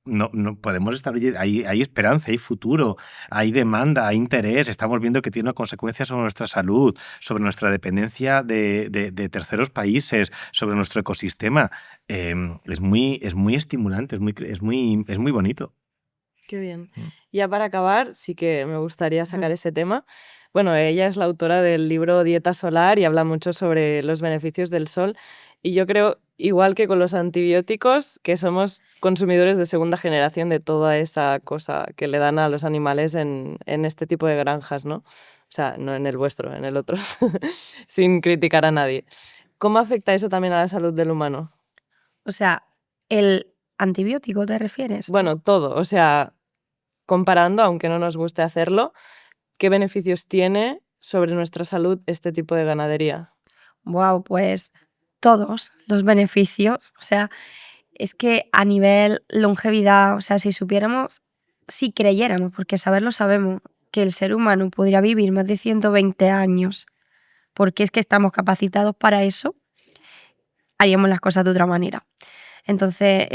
no podemos estar. Oye, hay esperanza, hay futuro, hay demanda, hay interés. Estamos viendo que tiene una consecuencia sobre nuestra salud, sobre nuestra dependencia de terceros países, sobre nuestro ecosistema. Es muy estimulante, es muy bonito. Qué bien. Mm. Ya para acabar, sí que me gustaría sacar ese tema. Bueno, ella es la autora del libro Dieta Solar y habla mucho sobre los beneficios del sol. Y yo creo, igual que con los antibióticos, que somos consumidores de segunda generación de toda esa cosa que le dan a los animales en este tipo de granjas, ¿no? O sea, no en el vuestro, en el otro, sin criticar a nadie. ¿Cómo afecta eso también a la salud del humano? O sea, ¿el antibiótico te refieres? Bueno, todo, o sea, comparando, aunque no nos guste hacerlo, ¿qué beneficios tiene sobre nuestra salud este tipo de ganadería? Wow, pues todos los beneficios. O sea, es que a nivel longevidad, o sea, si supiéramos, si creyéramos, porque saberlo sabemos, que el ser humano podría vivir más de 120 años, porque es que estamos capacitados para eso, haríamos las cosas de otra manera. Entonces,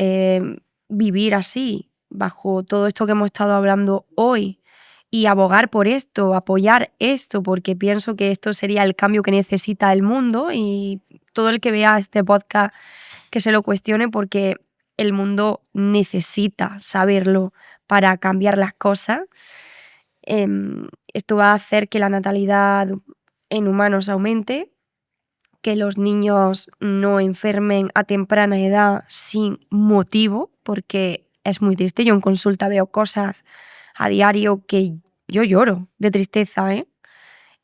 vivir así, bajo todo esto que hemos estado hablando hoy, y abogar por esto, apoyar esto, porque pienso que esto sería el cambio que necesita el mundo y todo el que vea este podcast que se lo cuestione porque el mundo necesita saberlo para cambiar las cosas. Esto va a hacer que la natalidad en humanos aumente, que los niños no enfermen a temprana edad sin motivo, porque es muy triste. Yo en consulta veo cosas a diario que yo lloro de tristeza, ¿eh?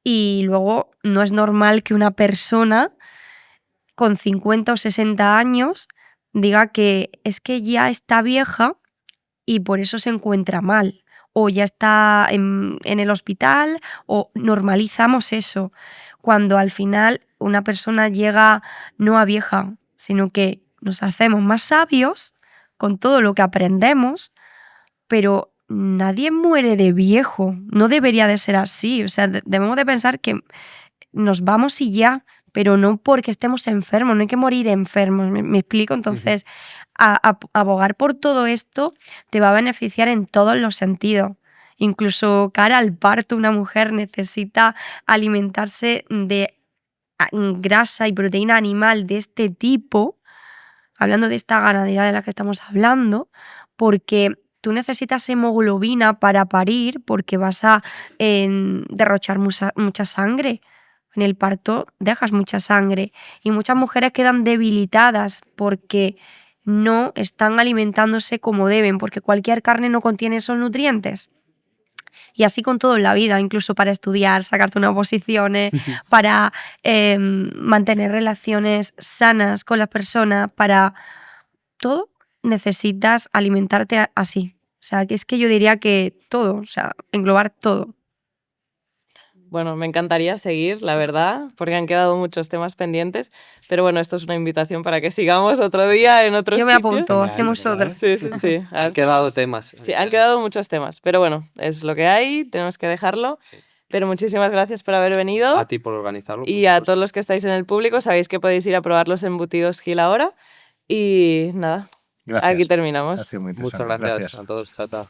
Y luego no es normal que una persona con 50 o 60 años diga que es que ya está vieja y por eso se encuentra mal, o ya está en el hospital, o normalizamos eso, cuando al final una persona llega no a vieja, sino que nos hacemos más sabios con todo lo que aprendemos, pero nadie muere de viejo, no debería de ser así, o sea, debemos de pensar que nos vamos y ya, pero no porque estemos enfermos, no hay que morir enfermos, ¿me explico? Entonces, abogar por todo esto te va a beneficiar en todos los sentidos. Incluso cara al parto, una mujer necesita alimentarse de grasa y proteína animal de este tipo, hablando de esta ganadería de la que estamos hablando, porque tú necesitas hemoglobina para parir porque vas a derrochar mucha sangre. En el parto dejas mucha sangre y muchas mujeres quedan debilitadas porque no están alimentándose como deben, porque cualquier carne no contiene esos nutrientes. Y así con todo en la vida, incluso para estudiar, sacarte unas oposiciones, para mantener relaciones sanas con las personas, para todo necesitas alimentarte así. O sea, que es que yo diría que todo, o sea, englobar todo. Bueno, me encantaría seguir, la verdad, porque han quedado muchos temas pendientes, pero bueno, esto es una invitación para que sigamos otro día en otro Yo me sitio. apunto, Genial, hacemos genial. otro. Sí, sí, sí. Han quedado temas. Sí, han quedado muchos temas, pero bueno, es lo que hay, tenemos que dejarlo. Sí. Pero muchísimas gracias por haber venido. A ti por organizarlo. Y a todos los que estáis en el público, sabéis que podéis ir a probar los embutidos Gil ahora. Y nada, Gracias. aquí terminamos. Ha sido muy Muchas interesante. gracias a todos. Chao, chao.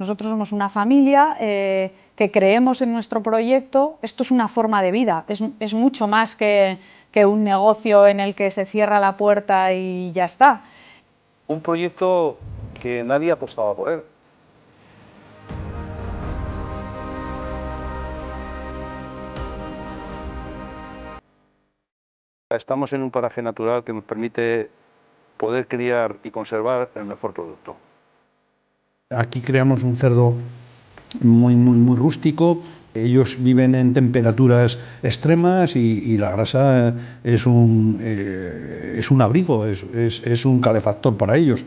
Nosotros somos una familia que creemos en nuestro proyecto. Esto es una forma de vida, es mucho más que un negocio en el que se cierra la puerta y ya está. Un proyecto que nadie apostaba por él. Estamos en un paraje natural que nos permite poder criar y conservar el mejor producto. Aquí creamos un cerdo muy rústico. Ellos viven en temperaturas extremas y la grasa es un abrigo, es un calefactor para ellos.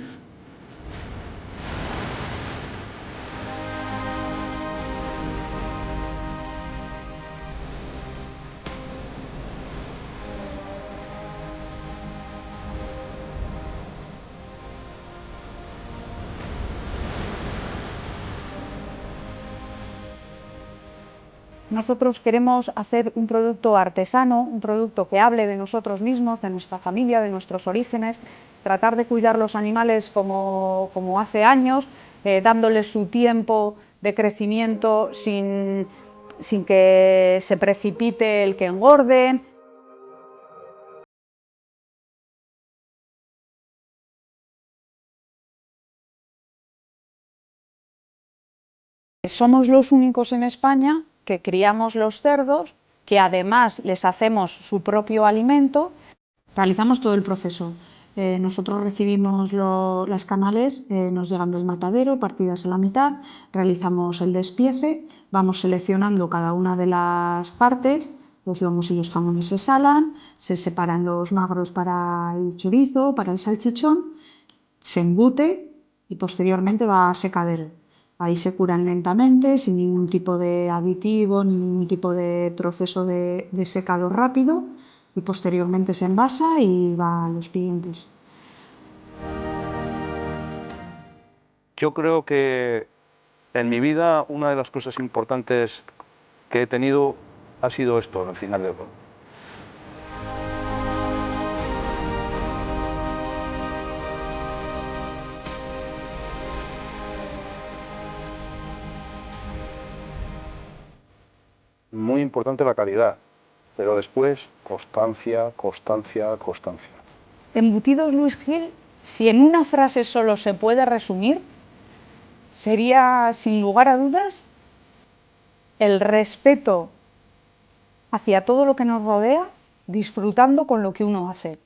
Nosotros queremos hacer un producto artesano, un producto que hable de nosotros mismos, de nuestra familia, de nuestros orígenes, tratar de cuidar los animales como hace años, dándoles su tiempo de crecimiento sin que se precipite el que engorden. Somos los únicos en España que criamos los cerdos, que además les hacemos su propio alimento. Realizamos todo el proceso. Nosotros recibimos las canales, nos llegan del matadero, partidas a la mitad, realizamos el despiece, vamos seleccionando cada una de las partes, los lomos y los jamones se salan, se separan los magros para el chorizo, para el salchichón, se embute y posteriormente va a secadero. Ahí se curan lentamente, sin ningún tipo de aditivo, ni ningún tipo de proceso de secado rápido, y posteriormente se envasa y va a los clientes. Yo creo que en mi vida una de las cosas importantes que he tenido ha sido esto, al final de todo. Muy importante la calidad, pero después constancia, constancia, constancia. Embutidos Luis Gil, si en una frase solo se puede resumir, sería, sin lugar a dudas, el respeto hacia todo lo que nos rodea, disfrutando con lo que uno hace.